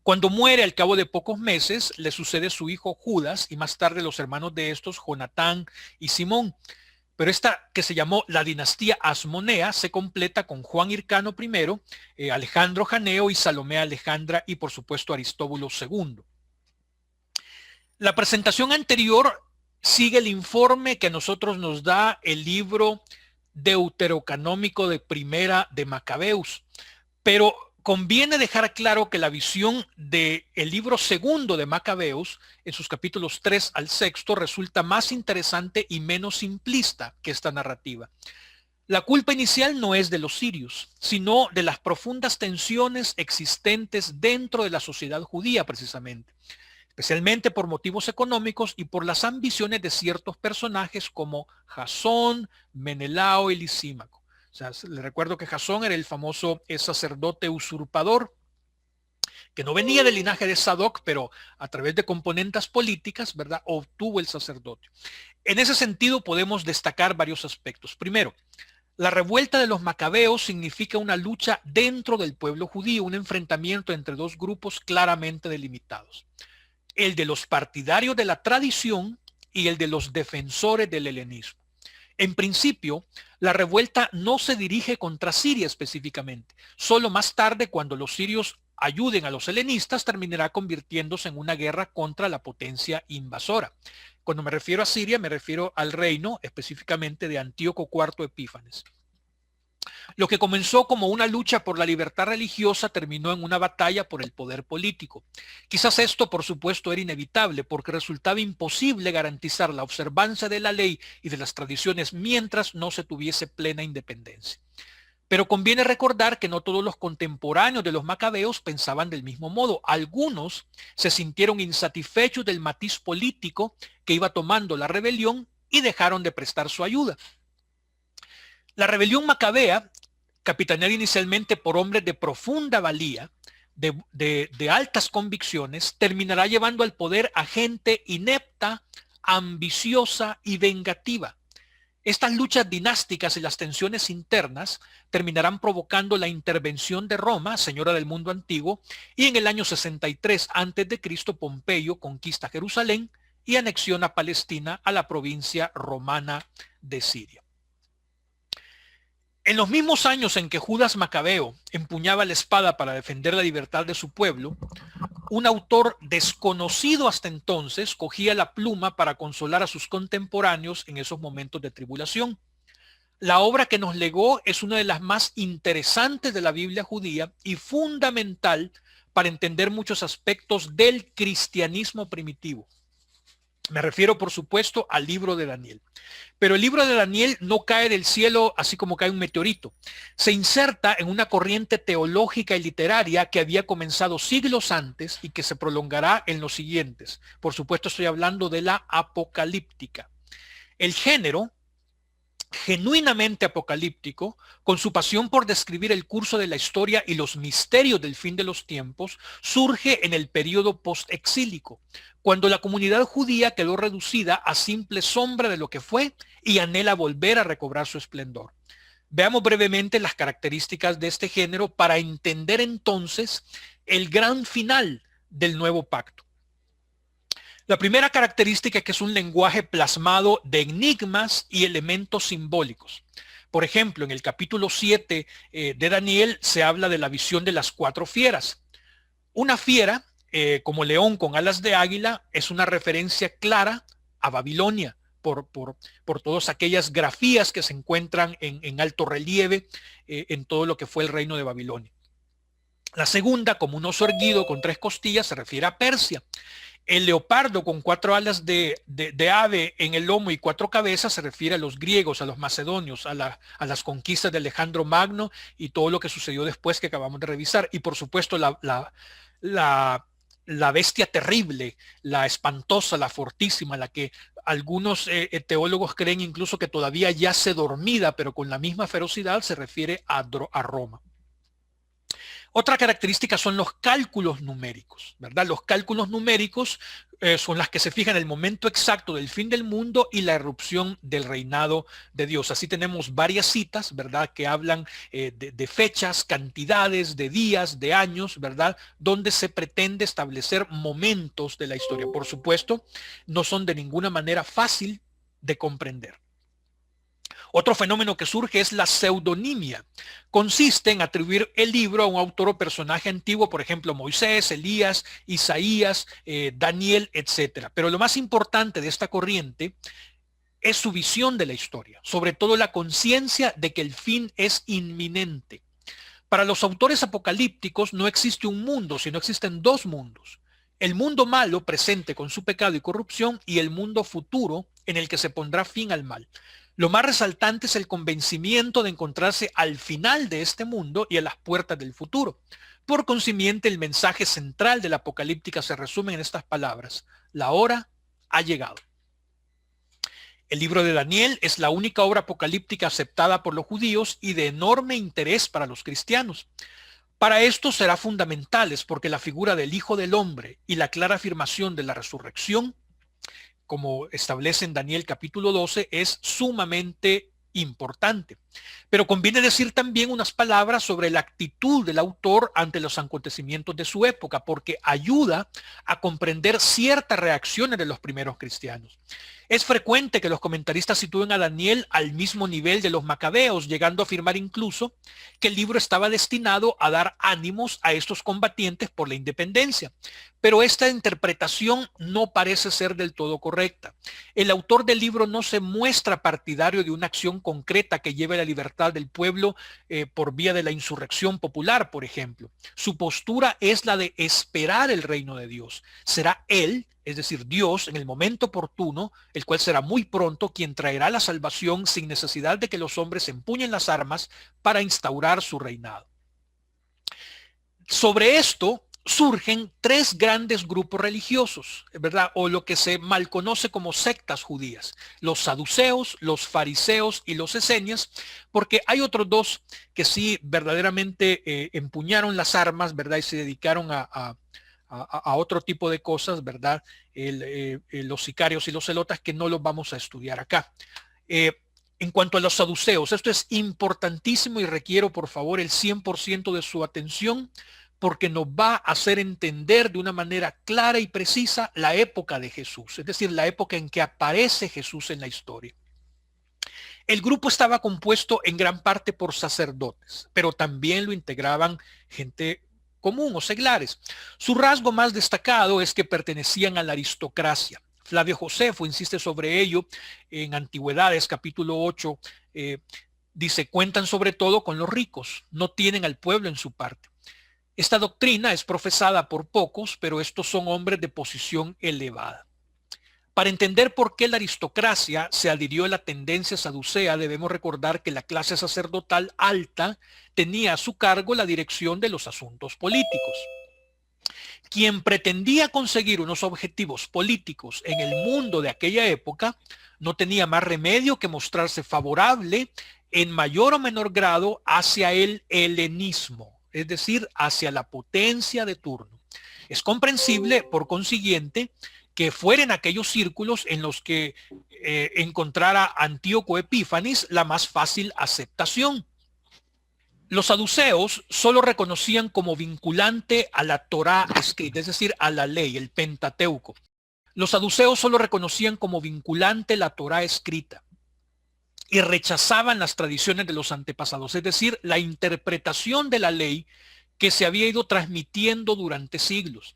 Cuando muere al cabo de pocos meses, le sucede su hijo Judas y más tarde los hermanos de estos, Jonatán y Simón. Pero esta que se llamó la dinastía Asmonea se completa con Juan Hircano I, Alejandro Janeo y Salomé Alejandra y por supuesto Aristóbulo II. La presentación anterior sigue el informe que a nosotros nos da el libro deuterocanómico de Primera de Macabeus, pero conviene dejar claro que la visión del libro segundo de Macabeus, en sus capítulos 3 al 6, resulta más interesante y menos simplista que esta narrativa. La culpa inicial no es de los sirios, sino de las profundas tensiones existentes dentro de la sociedad judía precisamente, especialmente por motivos económicos y por las ambiciones de ciertos personajes como Jasón, Menelao y Lisímaco. O sea, le recuerdo que Jasón era el famoso sacerdote usurpador, que no venía del linaje de Sadoc, pero a través de componentes políticas, ¿verdad?, obtuvo el sacerdote. En ese sentido podemos destacar varios aspectos. Primero, la revuelta de los macabeos significa una lucha dentro del pueblo judío, un enfrentamiento entre dos grupos claramente delimitados. El de los partidarios de la tradición y el de los defensores del helenismo. En principio, la revuelta no se dirige contra Siria específicamente. Solo más tarde, cuando los sirios ayuden a los helenistas, terminará convirtiéndose en una guerra contra la potencia invasora. Cuando me refiero a Siria, me refiero al reino específicamente de Antíoco IV Epífanes. Lo que comenzó como una lucha por la libertad religiosa terminó en una batalla por el poder político. Quizás esto, por supuesto, era inevitable porque resultaba imposible garantizar la observancia de la ley y de las tradiciones mientras no se tuviese plena independencia. Pero conviene recordar que no todos los contemporáneos de los macabeos pensaban del mismo modo. Algunos se sintieron insatisfechos del matiz político que iba tomando la rebelión y dejaron de prestar su ayuda. La rebelión macabea, capitaneada inicialmente por hombres de profunda valía, de altas convicciones, terminará llevando al poder a gente inepta, ambiciosa y vengativa. Estas luchas dinásticas y las tensiones internas terminarán provocando la intervención de Roma, señora del mundo antiguo, y en el año 63 a.C. Pompeyo conquista Jerusalén y anexiona Palestina a la provincia romana de Siria. En los mismos años en que Judas Macabeo empuñaba la espada para defender la libertad de su pueblo, un autor desconocido hasta entonces cogía la pluma para consolar a sus contemporáneos en esos momentos de tribulación. La obra que nos legó es una de las más interesantes de la Biblia judía y fundamental para entender muchos aspectos del cristianismo primitivo. Me refiero, por supuesto, al libro de Daniel. Pero el libro de Daniel no cae del cielo así como cae un meteorito. Se inserta en una corriente teológica y literaria que había comenzado siglos antes y que se prolongará en los siguientes. Por supuesto, estoy hablando de la apocalíptica. El género, genuinamente apocalíptico, con su pasión por describir el curso de la historia y los misterios del fin de los tiempos, surge en el periodo postexílico, cuando la comunidad judía quedó reducida a simple sombra de lo que fue y anhela volver a recobrar su esplendor. Veamos brevemente las características de este género para entender entonces el gran final del nuevo pacto. La primera característica es que es un lenguaje plasmado de enigmas y elementos simbólicos. Por ejemplo, en el capítulo 7 de Daniel se habla de la visión de las 4 fieras. Una fiera, como león con alas de águila, es una referencia clara a Babilonia, por todas aquellas grafías que se encuentran en alto relieve en todo lo que fue el reino de Babilonia. La segunda, como un oso erguido con 3 costillas, se refiere a Persia. El leopardo con 4 alas de ave en el lomo y 4 cabezas se refiere a los griegos, a los macedonios, a las conquistas de Alejandro Magno y todo lo que sucedió después que acabamos de revisar. Y por supuesto la bestia terrible, la espantosa, la fortísima, la que algunos teólogos creen incluso que todavía yace dormida, pero con la misma ferocidad, se refiere a Roma. Otra característica son los cálculos numéricos, ¿verdad? Los cálculos numéricos son las que se fijan en el momento exacto del fin del mundo y la erupción del reinado de Dios. Así tenemos varias citas, ¿verdad? Que hablan de fechas, cantidades, de días, de años, ¿verdad? Donde se pretende establecer momentos de la historia. Por supuesto, no son de ninguna manera fácil de comprender. Otro fenómeno que surge es la pseudonimia. Consiste en atribuir el libro a un autor o personaje antiguo, por ejemplo, Moisés, Elías, Isaías, Daniel, etc. Pero lo más importante de esta corriente es su visión de la historia, sobre todo la conciencia de que el fin es inminente. Para los autores apocalípticos no existe un mundo, sino existen 2 mundos. El mundo malo, presente con su pecado y corrupción, y el mundo futuro, en el que se pondrá fin al mal. Lo más resaltante es el convencimiento de encontrarse al final de este mundo y a las puertas del futuro. Por consiguiente, el mensaje central de la apocalíptica se resume en estas palabras: la hora ha llegado. El libro de Daniel es la única obra apocalíptica aceptada por los judíos y de enorme interés para los cristianos. Para esto será fundamental, porque la figura del Hijo del Hombre y la clara afirmación de la resurrección, como establece en Daniel capítulo 12, es sumamente importante. Pero conviene decir también unas palabras sobre la actitud del autor ante los acontecimientos de su época, porque ayuda a comprender ciertas reacciones de los primeros cristianos. Es frecuente que los comentaristas sitúen a Daniel al mismo nivel de los macabeos, llegando a afirmar incluso que el libro estaba destinado a dar ánimos a estos combatientes por la independencia. Pero esta interpretación no parece ser del todo correcta. El autor del libro no se muestra partidario de una acción concreta que lleve a la libertad del pueblo por vía de la insurrección popular, por ejemplo. Su postura es la de esperar el reino de Dios. Será él, es decir, Dios, en el momento oportuno, el cual será muy pronto, quien traerá la salvación sin necesidad de que los hombres empuñen las armas para instaurar su reinado. Sobre esto surgen 3 grandes grupos religiosos, ¿verdad? O lo que se mal conoce como sectas judías: los saduceos, los fariseos y los esenias, porque hay otros 2 que sí verdaderamente empuñaron las armas, ¿verdad? Y se dedicaron a otro tipo de cosas, ¿verdad? Los sicarios y los celotas, que no los vamos a estudiar acá. En cuanto a los saduceos, esto es importantísimo y requiero por favor el 100% de su atención, porque nos va a hacer entender de una manera clara y precisa la época de Jesús, es decir, la época en que aparece Jesús en la historia. El grupo estaba compuesto en gran parte por sacerdotes, pero también lo integraban gente común o seglares. Su rasgo más destacado es que pertenecían a la aristocracia. Flavio Josefo insiste sobre ello en Antigüedades, capítulo 8, dice: cuentan sobre todo con los ricos, no tienen al pueblo en su parte. Esta doctrina es profesada por pocos, pero estos son hombres de posición elevada. Para entender por qué la aristocracia se adhirió a la tendencia saducea, debemos recordar que la clase sacerdotal alta tenía a su cargo la dirección de los asuntos políticos. Quien pretendía conseguir unos objetivos políticos en el mundo de aquella época no tenía más remedio que mostrarse favorable en mayor o menor grado hacia el helenismo, es decir, hacia la potencia de turno. Es comprensible, por consiguiente, que fueran aquellos círculos en los que encontrara Antíoco Epífanes la más fácil aceptación. Los saduceos solo reconocían como vinculante a la Torá escrita, es decir, a la ley, el Pentateuco. Los saduceos solo reconocían como vinculante la Torá escrita y rechazaban las tradiciones de los antepasados, es decir, la interpretación de la ley que se había ido transmitiendo durante siglos.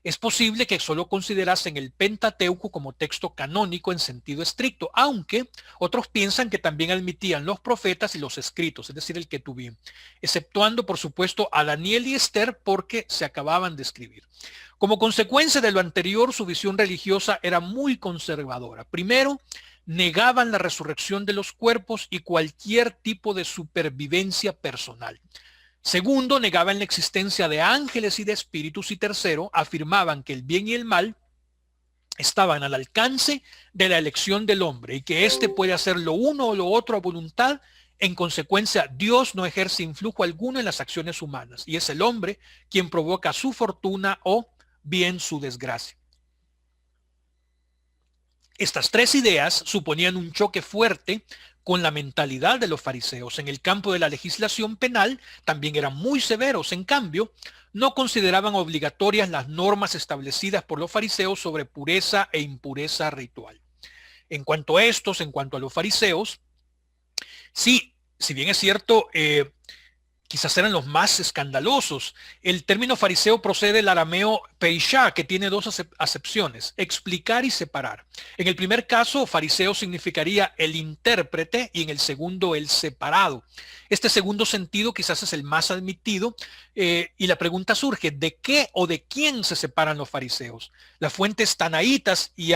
Es posible que solo considerasen el Pentateuco como texto canónico en sentido estricto, aunque otros piensan que también admitían los profetas y los escritos, es decir, el Ketubim, exceptuando por supuesto a Daniel y Esther porque se acababan de escribir. Como consecuencia de lo anterior, su visión religiosa era muy conservadora. Primero, negaban la resurrección de los cuerpos y cualquier tipo de supervivencia personal. Segundo, negaban la existencia de ángeles y de espíritus. Y tercero, afirmaban que el bien y el mal estaban al alcance de la elección del hombre y que éste puede hacer lo uno o lo otro a voluntad. En consecuencia, Dios no ejerce influjo alguno en las acciones humanas y es el hombre quien provoca su fortuna o bien su desgracia. Estas tres ideas suponían un choque fuerte con la mentalidad de los fariseos. En el campo de la legislación penal también eran muy severos. En cambio, no consideraban obligatorias las normas establecidas por los fariseos sobre pureza e impureza ritual. En cuanto a los fariseos, sí, si bien es cierto, quizás eran los más escandalosos. El término fariseo procede del arameo perishá, que tiene dos acepciones: explicar y separar. En el primer caso, fariseo significaría el intérprete y en el segundo, el separado. Este segundo sentido quizás es el más admitido y la pregunta surge: ¿de qué o de quién se separan los fariseos? Las fuentes tanaitas y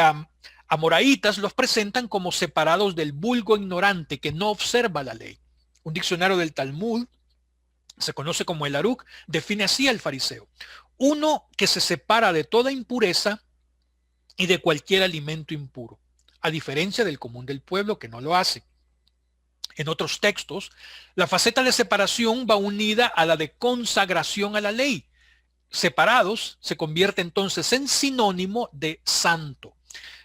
amoraitas los presentan como separados del vulgo ignorante que no observa la ley. Un diccionario del Talmud, se conoce como el Aruch, define así al fariseo: uno que se separa de toda impureza y de cualquier alimento impuro, a diferencia del común del pueblo que no lo hace. En otros textos, la faceta de separación va unida a la de consagración a la ley. Separados se convierte entonces en sinónimo de santo.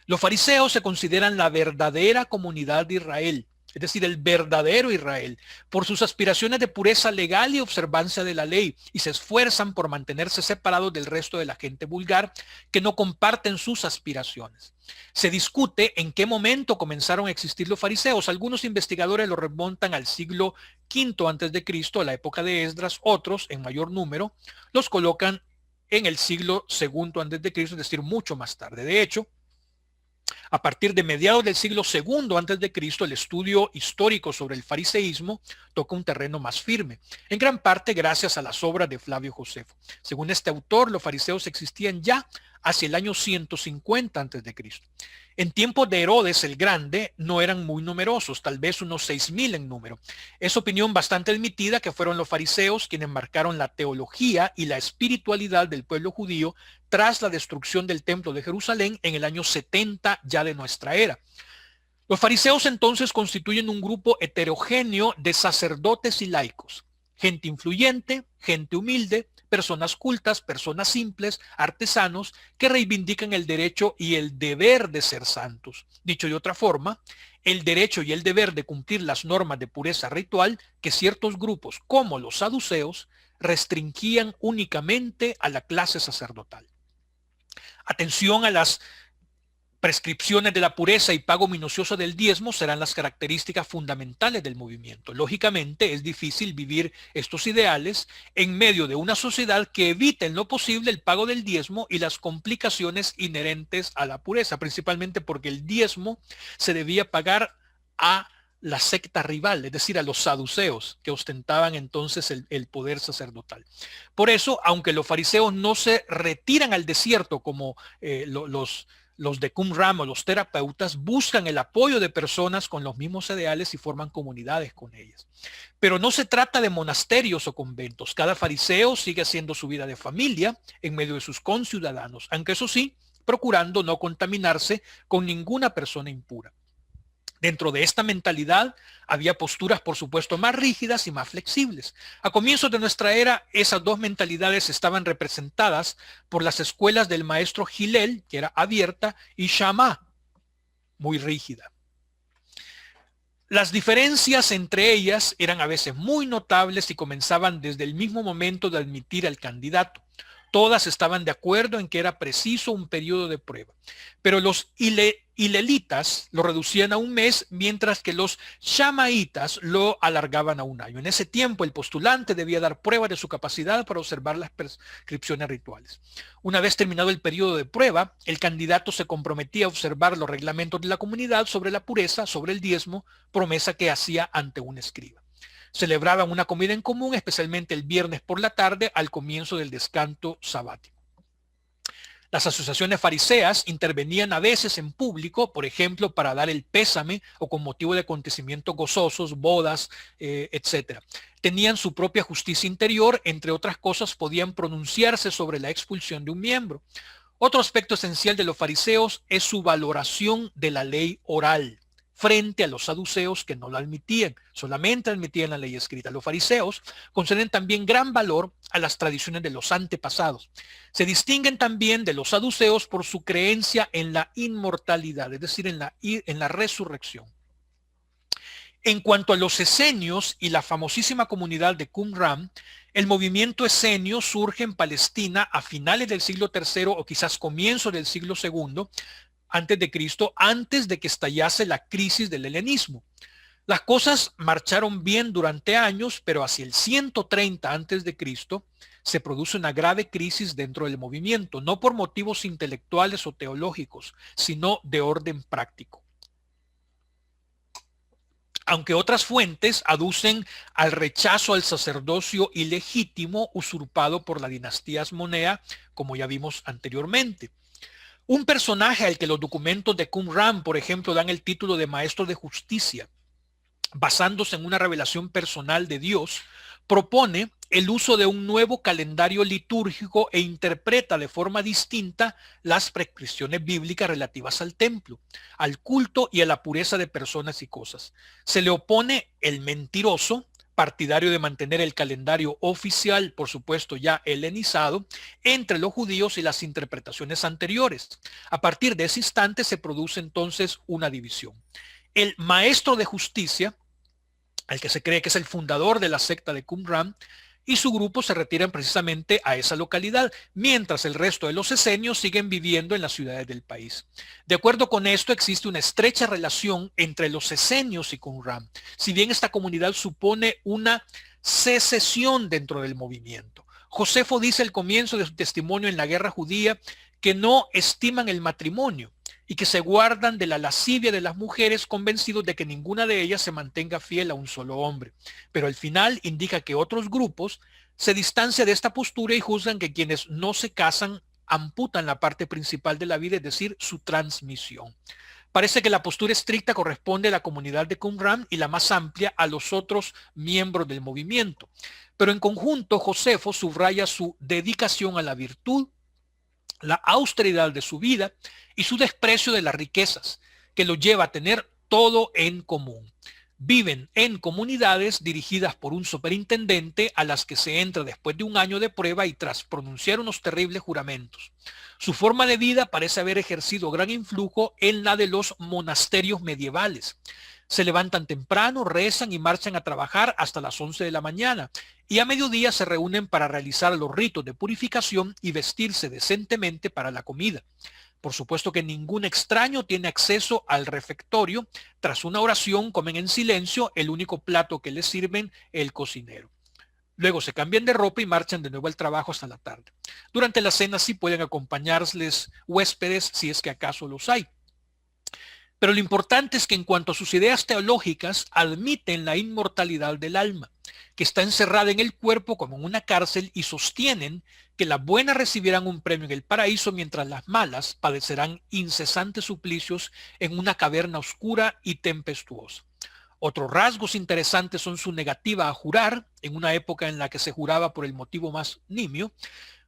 Los fariseos se consideran la verdadera comunidad de Israel, es decir, el verdadero Israel, por sus aspiraciones de pureza legal y observancia de la ley, y se esfuerzan por mantenerse separados del resto de la gente vulgar que no comparten sus aspiraciones. Se discute en qué momento comenzaron a existir los fariseos. Algunos investigadores lo remontan al siglo V a.C., a la época de Esdras. Otros, en mayor número, los colocan en el siglo II a.C., es decir, mucho más tarde. De hecho, a partir de mediados del siglo II a.C., el estudio histórico sobre el fariseísmo toca un terreno más firme, en gran parte gracias a las obras de Flavio Josefo. Según este autor, los fariseos existían ya hacia el año 150 a.C. En tiempos de Herodes el Grande no eran muy numerosos, tal vez unos 6,000 en número. Es opinión bastante admitida que fueron los fariseos quienes marcaron la teología y la espiritualidad del pueblo judío tras la destrucción del templo de Jerusalén en el año 70 ya de nuestra era. Los fariseos entonces constituyen un grupo heterogéneo de sacerdotes y laicos, gente influyente, gente humilde, personas cultas, personas simples, artesanos, que reivindican el derecho y el deber de ser santos. Dicho de otra forma, el derecho y el deber de cumplir las normas de pureza ritual que ciertos grupos, como los saduceos, restringían únicamente a la clase sacerdotal. Atención a las prescripciones de la pureza y pago minucioso del diezmo serán las características fundamentales del movimiento. Lógicamente, es difícil vivir estos ideales en medio de una sociedad que evita en lo posible el pago del diezmo y las complicaciones inherentes a la pureza, principalmente porque el diezmo se debía pagar a la secta rival, es decir, a los saduceos, que ostentaban entonces el poder sacerdotal. Por eso, aunque los fariseos no se retiran al desierto como los de Qumran o los terapeutas, buscan el apoyo de personas con los mismos ideales y forman comunidades con ellas. Pero no se trata de monasterios o conventos. Cada fariseo sigue haciendo su vida de familia en medio de sus conciudadanos, aunque eso sí, procurando no contaminarse con ninguna persona impura. Dentro de esta mentalidad había posturas, por supuesto, más rígidas y más flexibles. A comienzos de nuestra era, esas dos mentalidades estaban representadas por las escuelas del maestro Hillel, que era abierta, y Shammah, muy rígida. Las diferencias entre ellas eran a veces muy notables y comenzaban desde el mismo momento de admitir al candidato. Todas estaban de acuerdo en que era preciso un periodo de prueba. Pero los hilelitas lo reducían a un mes, mientras que los shamaitas lo alargaban a un año. En ese tiempo, el postulante debía dar prueba de su capacidad para observar las prescripciones rituales. Una vez terminado el periodo de prueba, el candidato se comprometía a observar los reglamentos de la comunidad sobre la pureza, sobre el diezmo, promesa que hacía ante un escriba. Celebraban una comida en común, especialmente el viernes por la tarde, al comienzo del descanso sabático. Las asociaciones fariseas intervenían a veces en público, por ejemplo, para dar el pésame o con motivo de acontecimientos gozosos, bodas, etc. Tenían su propia justicia interior, entre otras cosas, podían pronunciarse sobre la expulsión de un miembro. Otro aspecto esencial de los fariseos es su valoración de la ley oral, frente a los saduceos que no la admitían, solamente admitían la ley escrita. Los fariseos conceden también gran valor a las tradiciones de los antepasados. Se distinguen también de los saduceos por su creencia en la inmortalidad, es decir, en la resurrección. En cuanto a los esenios y la famosísima comunidad de Qumran, el movimiento esenio surge en Palestina a finales del siglo III o quizás comienzo del siglo II, antes de Cristo, antes de que estallase la crisis del helenismo. Las cosas marcharon bien durante años, pero hacia el 130 antes de Cristo se produce una grave crisis dentro del movimiento, no por motivos intelectuales o teológicos, sino de orden práctico. Aunque otras fuentes aducen al rechazo al sacerdocio ilegítimo usurpado por la dinastía Asmonea, como ya vimos anteriormente. Un personaje al que los documentos de Qumran, por ejemplo, dan el título de maestro de justicia, basándose en una revelación personal de Dios, propone el uso de un nuevo calendario litúrgico e interpreta de forma distinta las prescripciones bíblicas relativas al templo, al culto y a la pureza de personas y cosas. Se le opone el mentiroso, partidario de mantener el calendario oficial, por supuesto ya helenizado, entre los judíos y las interpretaciones anteriores. A partir de ese instante se produce entonces una división. El maestro de justicia, al que se cree que es el fundador de la secta de Qumran, y su grupo se retiran precisamente a esa localidad, mientras el resto de los esenios siguen viviendo en las ciudades del país. De acuerdo con esto, existe una estrecha relación entre los esenios y Qumran, si bien esta comunidad supone una secesión dentro del movimiento. Josefo dice al comienzo de su testimonio en la guerra judía que no estiman el matrimonio y que se guardan de la lascivia de las mujeres, convencidos de que ninguna de ellas se mantenga fiel a un solo hombre. Pero al final indica que otros grupos se distancian de esta postura y juzgan que quienes no se casan amputan la parte principal de la vida, es decir, su transmisión. Parece que la postura estricta corresponde a la comunidad de Qumran y la más amplia a los otros miembros del movimiento. Pero en conjunto, Josefo subraya su dedicación a la virtud, la austeridad de su vida y su desprecio de las riquezas, que lo lleva a tener todo en común. Viven en comunidades dirigidas por un superintendente a las que se entra después de un año de prueba y tras pronunciar unos terribles juramentos. Su forma de vida parece haber ejercido gran influjo en la de los monasterios medievales. Se levantan temprano, rezan y marchan a trabajar hasta las 11 de la mañana y a mediodía se reúnen para realizar los ritos de purificación y vestirse decentemente para la comida. Por supuesto que ningún extraño tiene acceso al refectorio. Tras una oración comen en silencio el único plato que les sirven el cocinero. Luego se cambian de ropa y marchan de nuevo al trabajo hasta la tarde. Durante la cena sí pueden acompañarles huéspedes si es que acaso los hay. Pero lo importante es que en cuanto a sus ideas teológicas, admiten la inmortalidad del alma, que está encerrada en el cuerpo como en una cárcel, y sostienen que las buenas recibirán un premio en el paraíso, mientras las malas padecerán incesantes suplicios en una caverna oscura y tempestuosa. Otros rasgos interesantes son su negativa a jurar, en una época en la que se juraba por el motivo más nimio,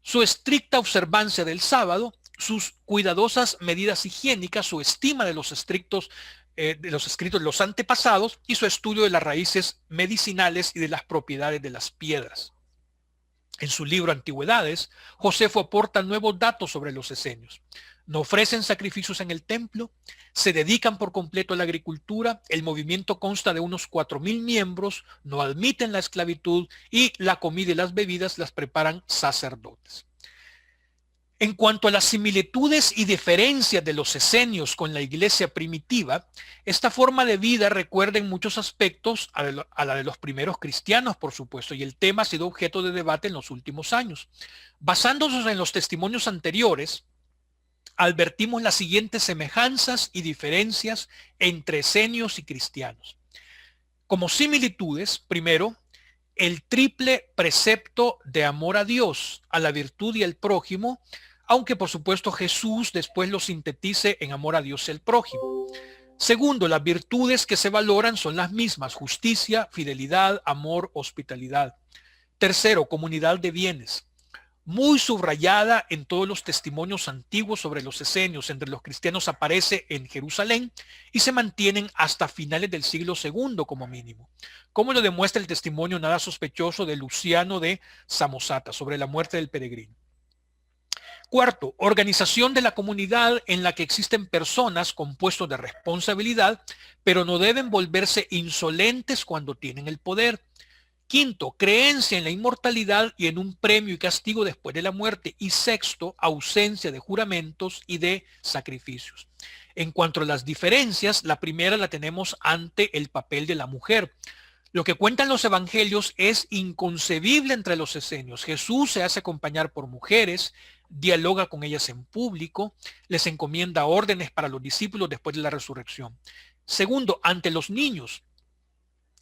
su estricta observancia del sábado, sus cuidadosas medidas higiénicas, su estima de los escritos de los antepasados y su estudio de las raíces medicinales y de las propiedades de las piedras. En su libro Antigüedades, Josefo aporta nuevos datos sobre los esenios. No ofrecen sacrificios en el templo, se dedican por completo a la agricultura, el movimiento consta de unos 4.000 miembros, no admiten la esclavitud y la comida y las bebidas las preparan sacerdotes. En cuanto a las similitudes y diferencias de los esenios con la iglesia primitiva, esta forma de vida recuerda en muchos aspectos a la de los primeros cristianos, por supuesto, y el tema ha sido objeto de debate en los últimos años. Basándonos en los testimonios anteriores, advertimos las siguientes semejanzas y diferencias entre esenios y cristianos. Como similitudes, primero, el triple precepto de amor a Dios, a la virtud y al prójimo, aunque por supuesto Jesús después lo sintetice en amor a Dios y al prójimo. Segundo, las virtudes que se valoran son las mismas: justicia, fidelidad, amor, hospitalidad. Tercero, comunidad de bienes, muy subrayada en todos los testimonios antiguos sobre los esenios. Entre los cristianos aparece en Jerusalén y se mantienen hasta finales del siglo II como mínimo, como lo demuestra el testimonio nada sospechoso de Luciano de Samosata sobre la muerte del peregrino. Cuarto, organización de la comunidad en la que existen personas con puestos de responsabilidad, pero no deben volverse insolentes cuando tienen el poder. Quinto, creencia en la inmortalidad y en un premio y castigo después de la muerte. Y sexto, ausencia de juramentos y de sacrificios. En cuanto a las diferencias, la primera la tenemos ante el papel de la mujer. Lo que cuentan los evangelios es inconcebible entre los esenios. Jesús se hace acompañar por mujeres, dialoga con ellas en público, les encomienda órdenes para los discípulos después de la resurrección. Segundo, ante los niños.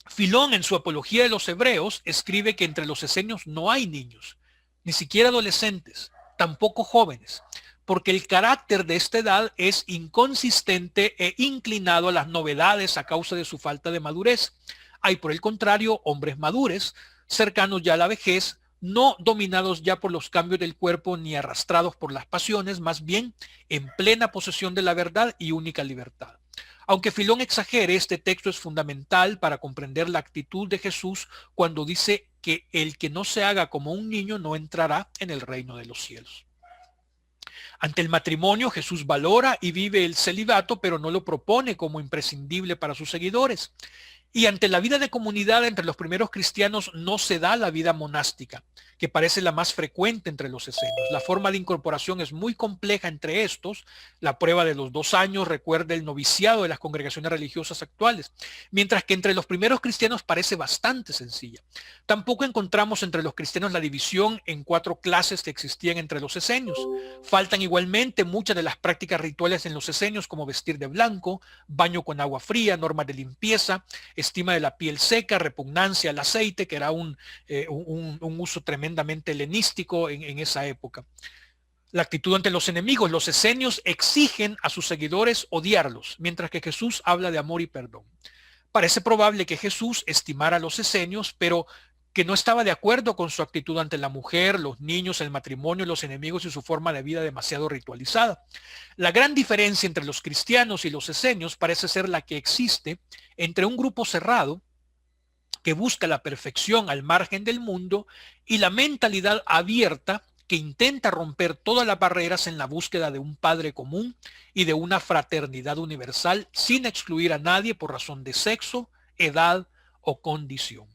Filón, en su Apología de los Hebreos, escribe que entre los esenios no hay niños, ni siquiera adolescentes, tampoco jóvenes, porque el carácter de esta edad es inconsistente e inclinado a las novedades a causa de su falta de madurez. Hay, por el contrario, hombres maduros, cercanos ya a la vejez, no dominados ya por los cambios del cuerpo ni arrastrados por las pasiones, más bien en plena posesión de la verdad y única libertad. Aunque Filón exagere, este texto es fundamental para comprender la actitud de Jesús cuando dice que el que no se haga como un niño no entrará en el reino de los cielos. Ante el matrimonio, Jesús valora y vive el celibato, pero no lo propone como imprescindible para sus seguidores. Y ante la vida de comunidad entre los primeros cristianos no se da la vida monástica, que parece la más frecuente entre los esenios. La forma de incorporación es muy compleja entre estos. La prueba de los 2 años recuerda el noviciado de las congregaciones religiosas actuales, mientras que entre los primeros cristianos parece bastante sencilla. Tampoco encontramos entre los cristianos la división en 4 clases que existían entre los esenios. Faltan igualmente muchas de las prácticas rituales en los esenios, como vestir de blanco, baño con agua fría, normas de limpieza, estima de la piel seca, repugnancia al aceite, que era un uso tremendamente helenístico en esa época. La actitud ante los enemigos. Los esenios exigen a sus seguidores odiarlos, mientras que Jesús habla de amor y perdón. Parece probable que Jesús estimara a los esenios, pero que no estaba de acuerdo con su actitud ante la mujer, los niños, el matrimonio, los enemigos y su forma de vida demasiado ritualizada. La gran diferencia entre los cristianos y los esenios parece ser la que existe entre un grupo cerrado que busca la perfección al margen del mundo y la mentalidad abierta que intenta romper todas las barreras en la búsqueda de un padre común y de una fraternidad universal sin excluir a nadie por razón de sexo, edad o condición.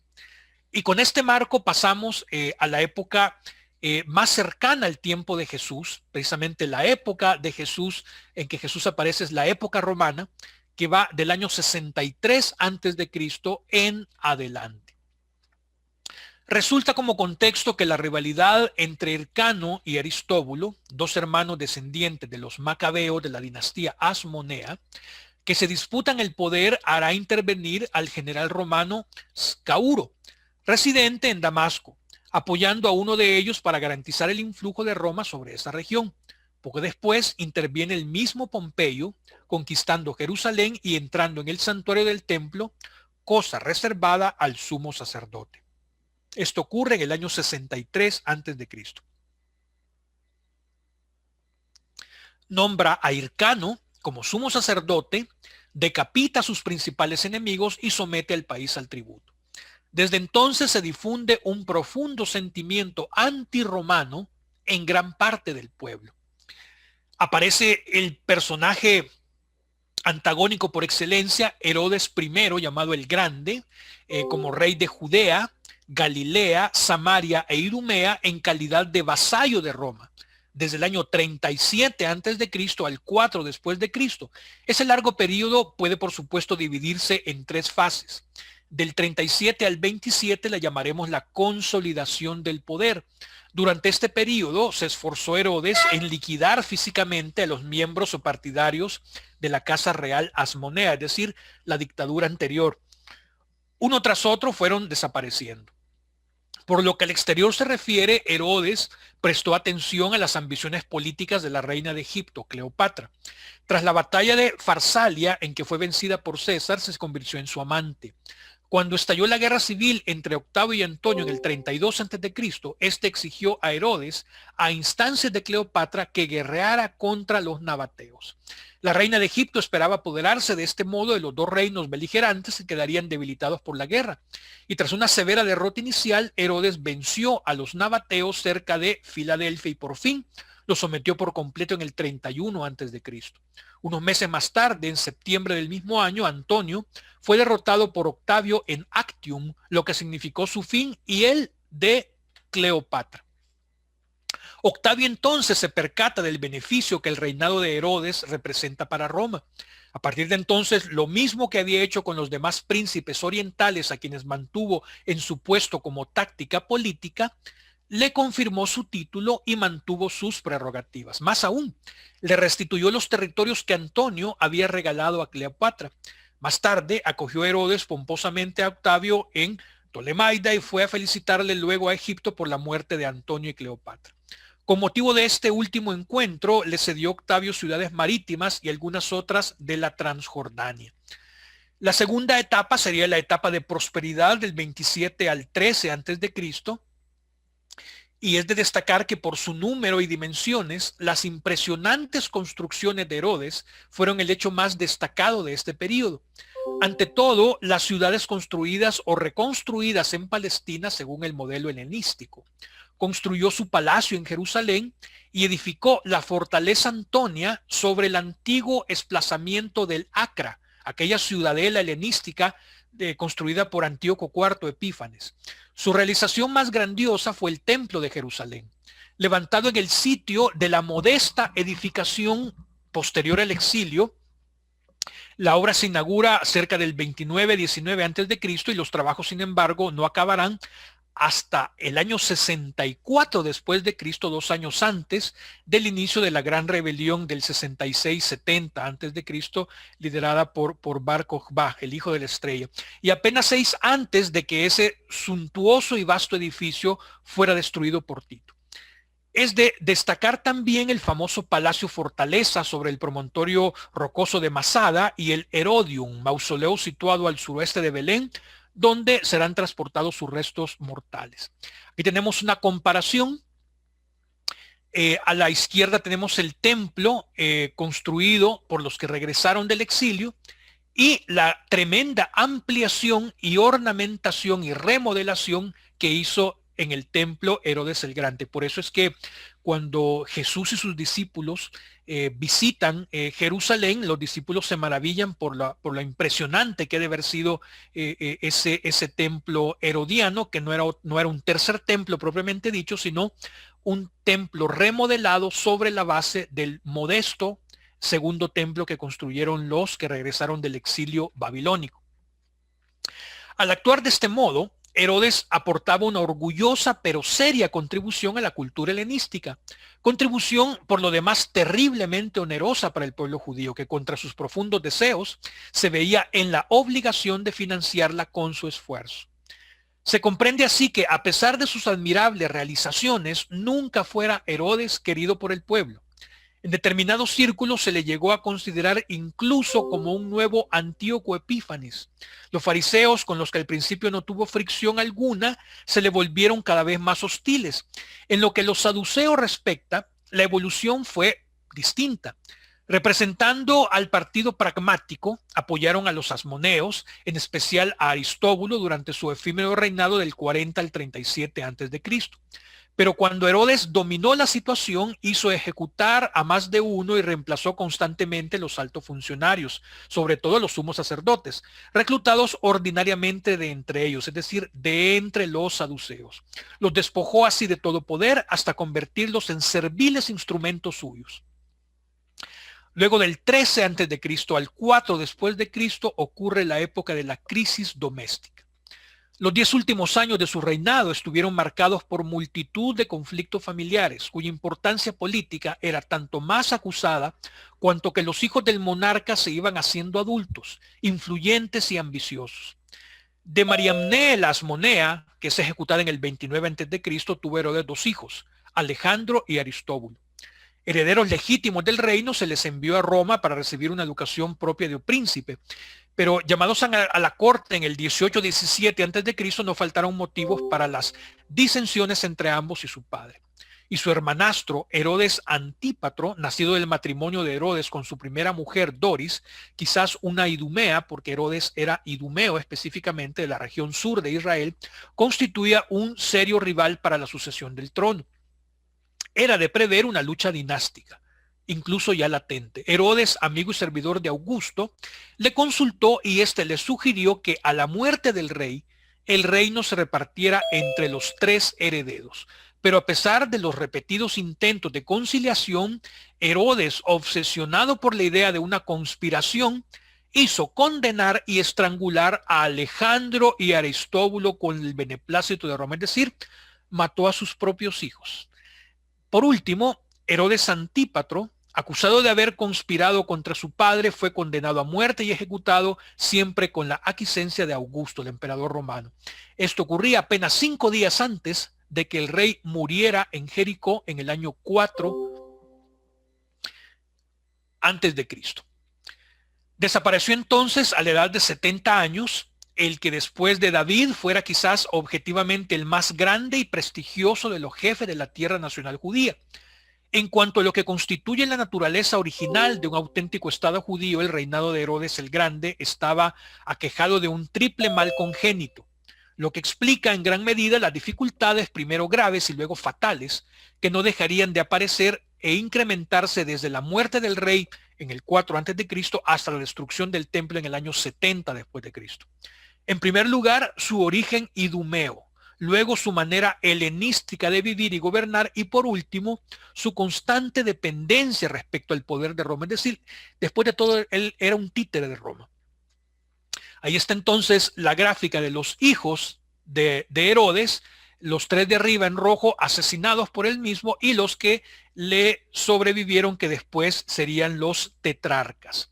Y con este marco pasamos a la época más cercana al tiempo de Jesús. Precisamente la época de Jesús en que Jesús aparece es la época romana, que va del año 63 antes de Cristo en adelante. Resulta como contexto que la rivalidad entre Hircano y Aristóbulo, 2 hermanos descendientes de los Macabeos de la dinastía Asmonea, que se disputan el poder, hará intervenir al general romano Scauro, residente en Damasco, apoyando a uno de ellos para garantizar el influjo de Roma sobre esa región. Poco después interviene el mismo Pompeyo, conquistando Jerusalén y entrando en el santuario del templo, cosa reservada al sumo sacerdote. Esto ocurre en el año 63 a.C. Nombra a Hircano como sumo sacerdote, decapita a sus principales enemigos y somete al país al tributo. Desde entonces se difunde un profundo sentimiento antirromano en gran parte del pueblo. Aparece el personaje antagónico por excelencia, Herodes I, llamado el Grande, como rey de Judea, Galilea, Samaria e Idumea en calidad de vasallo de Roma. desde el año 37 antes de Cristo al 4 después de Cristo. Ese largo periodo puede, por supuesto, dividirse en 3 fases. Del 37 al 27 la llamaremos la consolidación del poder. Durante este periodo se esforzó Herodes en liquidar físicamente a los miembros o partidarios de la Casa Real Asmonea, es decir, la dictadura anterior. Uno tras otro fueron desapareciendo. Por lo que al exterior se refiere, Herodes prestó atención a las ambiciones políticas de la reina de Egipto, Cleopatra. Tras la batalla de Farsalia, en que fue vencida por César, se convirtió en su amante. Cuando estalló la guerra civil entre Octavio y Antonio en el 32 a.C., este exigió a Herodes, a instancias de Cleopatra, que guerreara contra los nabateos. La reina de Egipto esperaba apoderarse de este modo de los 2 reinos beligerantes que quedarían debilitados por la guerra. Y tras una severa derrota inicial, Herodes venció a los nabateos cerca de Filadelfia y por fin lo sometió por completo en el 31 a.C. Unos meses más tarde, en septiembre del mismo año, Antonio fue derrotado por Octavio en Actium, lo que significó su fin y el de Cleopatra. Octavio entonces se percata del beneficio que el reinado de Herodes representa para Roma. A partir de entonces, lo mismo que había hecho con los demás príncipes orientales a quienes mantuvo en su puesto como táctica política, le confirmó su título y mantuvo sus prerrogativas. Más aún, le restituyó los territorios que Antonio había regalado a Cleopatra. Más tarde, acogió Herodes pomposamente a Octavio en Ptolemaida y fue a felicitarle luego a Egipto por la muerte de Antonio y Cleopatra. Con motivo de este último encuentro, le cedió Octavio ciudades marítimas y algunas otras de la Transjordania. La segunda etapa sería la etapa de prosperidad del 27 al 13 a.C., y es de destacar que por su número y dimensiones, las impresionantes construcciones de Herodes fueron el hecho más destacado de este periodo. Ante todo, las ciudades construidas o reconstruidas en Palestina según el modelo helenístico. Construyó su palacio en Jerusalén y edificó la fortaleza Antonia sobre el antiguo emplazamiento del Acra, aquella ciudadela helenística construida por Antíoco IV Epífanes. Su realización más grandiosa fue el Templo de Jerusalén, levantado en el sitio de la modesta edificación posterior al exilio. La obra se inaugura cerca del 29-19 a.C. y los trabajos, sin embargo, no acabarán hasta el año 64 después de Cristo, 2 años antes del inicio de la gran rebelión del 66-70 antes de Cristo, liderada por Bar Kokhba, el hijo de la estrella, y apenas 6 antes de que ese suntuoso y vasto edificio fuera destruido por Tito. Es de destacar también el famoso Palacio Fortaleza sobre el promontorio rocoso de Masada y el Herodium, mausoleo situado al suroeste de Belén, donde serán transportados sus restos mortales. Aquí tenemos una comparación. A la izquierda tenemos el templo construido por los que regresaron del exilio y la tremenda ampliación y ornamentación y remodelación que hizo en el templo Herodes el Grande. Por eso es que cuando Jesús y sus discípulos visitan Jerusalén, los discípulos se maravillan por lo impresionante que debe haber sido ese templo herodiano, que no era un tercer templo propiamente dicho, sino un templo remodelado sobre la base del modesto segundo templo que construyeron los que regresaron del exilio babilónico. Al actuar de este modo, Herodes aportaba una orgullosa pero seria contribución a la cultura helenística, contribución por lo demás terriblemente onerosa para el pueblo judío, que contra sus profundos deseos se veía en la obligación de financiarla con su esfuerzo. Se comprende así que, a pesar de sus admirables realizaciones, nunca fuera Herodes querido por el pueblo. En determinados círculos se le llegó a considerar incluso como un nuevo Antíoco Epífanes. Los fariseos, con los que al principio no tuvo fricción alguna, se le volvieron cada vez más hostiles. En lo que los saduceos respecta, la evolución fue distinta. Representando al partido pragmático, apoyaron a los asmoneos, en especial a Aristóbulo, durante su efímero reinado del 40 al 37 a.C. Pero cuando Herodes dominó la situación, hizo ejecutar a más de uno y reemplazó constantemente los altos funcionarios, sobre todo los sumos sacerdotes, reclutados ordinariamente de entre ellos, es decir, de entre los saduceos. Los despojó así de todo poder hasta convertirlos en serviles instrumentos suyos. Luego del 13 a.C. al 4 después de Cristo ocurre la época de la crisis doméstica. Los 10 últimos años de su reinado estuvieron marcados por multitud de conflictos familiares, cuya importancia política era tanto más acusada cuanto que los hijos del monarca se iban haciendo adultos, influyentes y ambiciosos. De Mariamné la Asmonea, que es ejecutada en el 29 a.C., tuvo Herodes 2 hijos, Alejandro y Aristóbulo. Herederos legítimos del reino, se les envió a Roma para recibir una educación propia de un príncipe. Pero llamados a la corte en el 18-17 a.C., no faltaron motivos para las disensiones entre ambos y su padre. Y su hermanastro, Herodes Antípatro, nacido del matrimonio de Herodes con su primera mujer, Doris, quizás una idumea, porque Herodes era idumeo específicamente de la región sur de Israel, constituía un serio rival para la sucesión del trono. Era de prever una lucha dinástica, incluso ya latente. Herodes, amigo y servidor de Augusto, le consultó y éste le sugirió que a la muerte del rey, el reino se repartiera entre los 3 herederos. Pero a pesar de los repetidos intentos de conciliación, Herodes, obsesionado por la idea de una conspiración, hizo condenar y estrangular a Alejandro y Aristóbulo con el beneplácito de Roma, es decir, mató a sus propios hijos. Por último, Herodes Antípatro, acusado de haber conspirado contra su padre, fue condenado a muerte y ejecutado siempre con la aquiescencia de Augusto, el emperador romano. Esto ocurría apenas 5 días antes de que el rey muriera en Jericó en el año 4 antes de Cristo. Desapareció entonces a la edad de 70 años, el que después de David fuera quizás objetivamente el más grande y prestigioso de los jefes de la tierra nacional judía. En cuanto a lo que constituye la naturaleza original de un auténtico estado judío, el reinado de Herodes el Grande estaba aquejado de un triple mal congénito, lo que explica en gran medida las dificultades, primero graves y luego fatales, que no dejarían de aparecer e incrementarse desde la muerte del rey en el 4 a.C. hasta la destrucción del templo en el año 70 después de Cristo. En primer lugar, su origen idumeo, luego su manera helenística de vivir y gobernar, y por último, su constante dependencia respecto al poder de Roma. Es decir, después de todo, él era un títere de Roma. Ahí está entonces la gráfica de los hijos de Herodes, los 3 de arriba en rojo, asesinados por él mismo, y los que le sobrevivieron, que después serían los tetrarcas.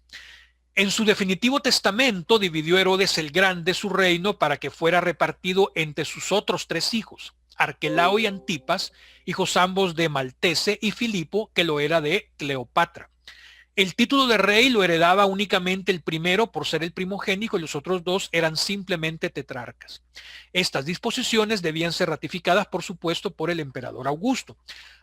En su definitivo testamento dividió Herodes el Grande su reino para que fuera repartido entre sus otros 3 hijos, Arquelao y Antipas, hijos ambos de Maltese, y Filipo, que lo era de Cleopatra. El título de rey lo heredaba únicamente el primero por ser el primogénito, y los otros 2 eran simplemente tetrarcas. Estas disposiciones debían ser ratificadas, por supuesto, por el emperador Augusto.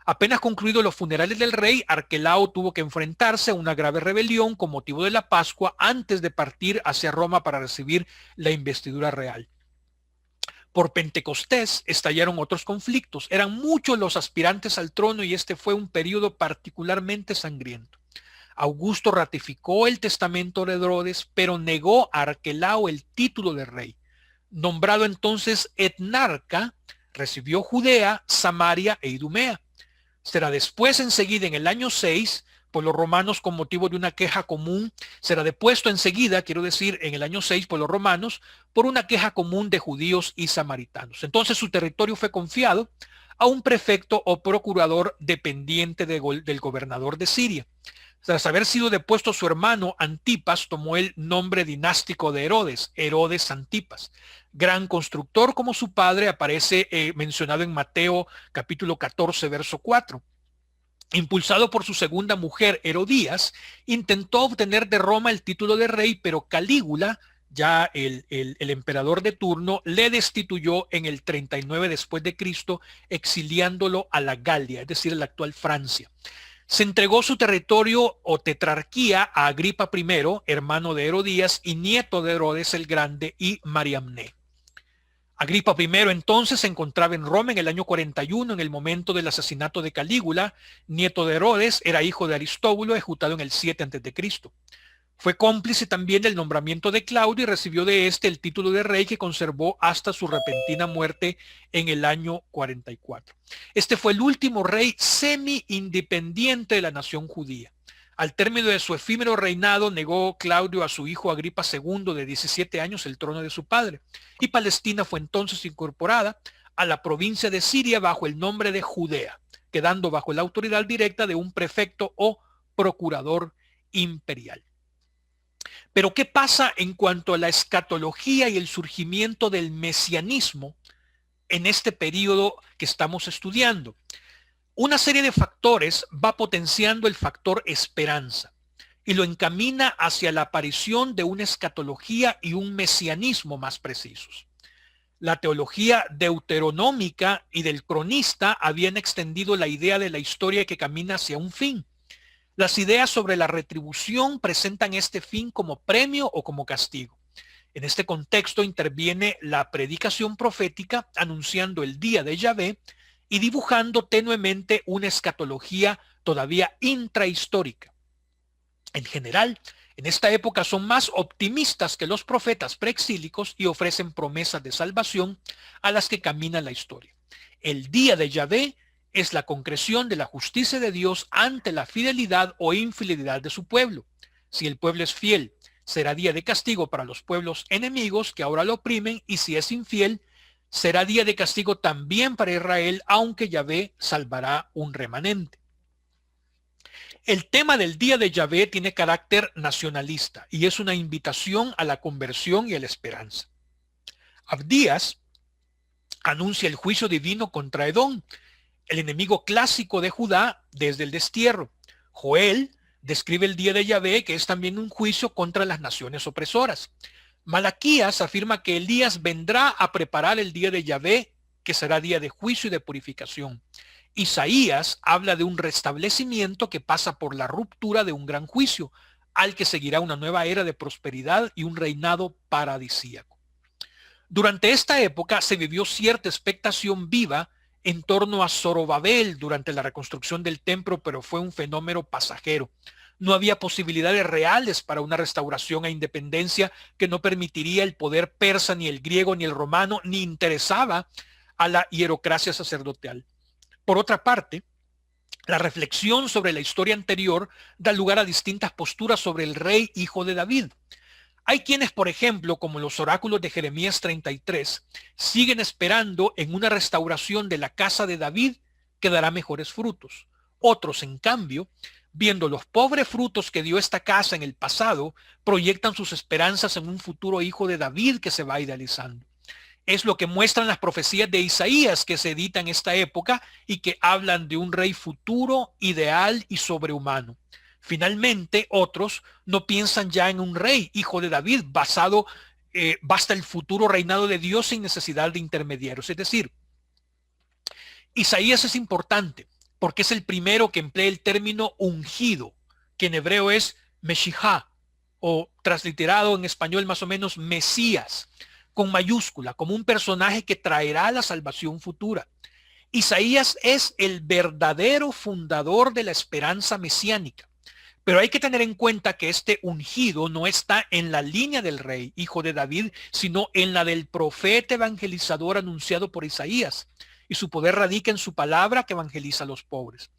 Apenas concluidos los funerales del rey, Arquelao tuvo que enfrentarse a una grave rebelión con motivo de la Pascua antes de partir hacia Roma para recibir la investidura real. Por Pentecostés estallaron otros conflictos. Eran muchos los aspirantes al trono y este fue un periodo particularmente sangriento. Augusto ratificó el testamento de Herodes, pero negó a Arquelao el título de rey. Nombrado entonces etnarca, recibió Judea, Samaria e Idumea. Será después, enseguida, en el año 6, por los romanos con motivo de una queja común, será depuesto enseguida, quiero decir, en el año 6 por los romanos, por una queja común de judíos y samaritanos. Entonces su territorio fue confiado a un prefecto o procurador dependiente del gobernador de Siria. Tras haber sido depuesto su hermano Antipas, tomó el nombre dinástico de Herodes, Herodes Antipas. Gran constructor como su padre, aparece mencionado en Mateo capítulo 14, verso 4. Impulsado por su segunda mujer, Herodías, intentó obtener de Roma el título de rey, pero Calígula, ya el emperador de turno, le destituyó en el 39 después de Cristo, exiliándolo a la Galia, es decir, la actual Francia. Se entregó su territorio o tetrarquía a Agripa I, hermano de Herodías y nieto de Herodes el Grande y Mariamné. Agripa I entonces se encontraba en Roma en el año 41, en el momento del asesinato de Calígula, nieto de Herodes, era hijo de Aristóbulo, ejecutado en el 7 a.C. Fue cómplice también del nombramiento de Claudio y recibió de este el título de rey que conservó hasta su repentina muerte en el año 44. Este fue el último rey semi-independiente de la nación judía. Al término de su efímero reinado, negó Claudio a su hijo Agripa II de 17 años el trono de su padre, y Palestina fue entonces incorporada a la provincia de Siria bajo el nombre de Judea, quedando bajo la autoridad directa de un prefecto o procurador imperial. Pero ¿qué pasa en cuanto a la escatología y el surgimiento del mesianismo en este periodo que estamos estudiando? Una serie de factores va potenciando el factor esperanza y lo encamina hacia la aparición de una escatología y un mesianismo más precisos. La teología deuteronómica y del cronista habían extendido la idea de la historia que camina hacia un fin. Las ideas sobre la retribución presentan este fin como premio o como castigo. En este contexto interviene la predicación profética anunciando el día de Yahvé y dibujando tenuemente una escatología todavía intrahistórica. En general, en esta época son más optimistas que los profetas preexílicos y ofrecen promesas de salvación a las que camina la historia. El día de Yahvé es la concreción de la justicia de Dios ante la fidelidad o infidelidad de su pueblo. Si el pueblo es fiel, será día de castigo para los pueblos enemigos que ahora lo oprimen, y si es infiel, será día de castigo también para Israel, aunque Yahvé salvará un remanente. El tema del día de Yahvé tiene carácter nacionalista y es una invitación a la conversión y a la esperanza. Abdías anuncia el juicio divino contra Edom, el enemigo clásico de Judá desde el destierro. Joel describe el día de Yahvé, que es también un juicio contra las naciones opresoras. Malaquías afirma que Elías vendrá a preparar el día de Yahvé, que será día de juicio y de purificación. Isaías habla de un restablecimiento que pasa por la ruptura de un gran juicio, al que seguirá una nueva era de prosperidad y un reinado paradisíaco. Durante esta época se vivió cierta expectación viva en torno a Zorobabel durante la reconstrucción del templo, pero fue un fenómeno pasajero. No había posibilidades reales para una restauración e independencia que no permitiría el poder persa, ni el griego, ni el romano, ni interesaba a la hierocracia sacerdotal. Por otra parte, la reflexión sobre la historia anterior da lugar a distintas posturas sobre el rey hijo de David. Hay quienes, por ejemplo, como los oráculos de Jeremías 33, siguen esperando en una restauración de la casa de David que dará mejores frutos. Otros, en cambio, viendo los pobres frutos que dio esta casa en el pasado, proyectan sus esperanzas en un futuro hijo de David que se va idealizando. Es lo que muestran las profecías de Isaías que se editan en esta época y que hablan de un rey futuro, ideal y sobrehumano. Finalmente, otros no piensan ya en un rey, hijo de David, basta el futuro reinado de Dios sin necesidad de intermediarios. Es decir, Isaías es importante porque es el primero que emplea el término ungido, que en hebreo es Meshijá, o transliterado en español más o menos Mesías, con mayúscula, como un personaje que traerá la salvación futura. Isaías es el verdadero fundador de la esperanza mesiánica. Pero hay que tener en cuenta que este ungido no está en la línea del rey, hijo de David, sino en la del profeta evangelizador anunciado por Isaías. Y su poder radica en su palabra que evangeliza a los pobres.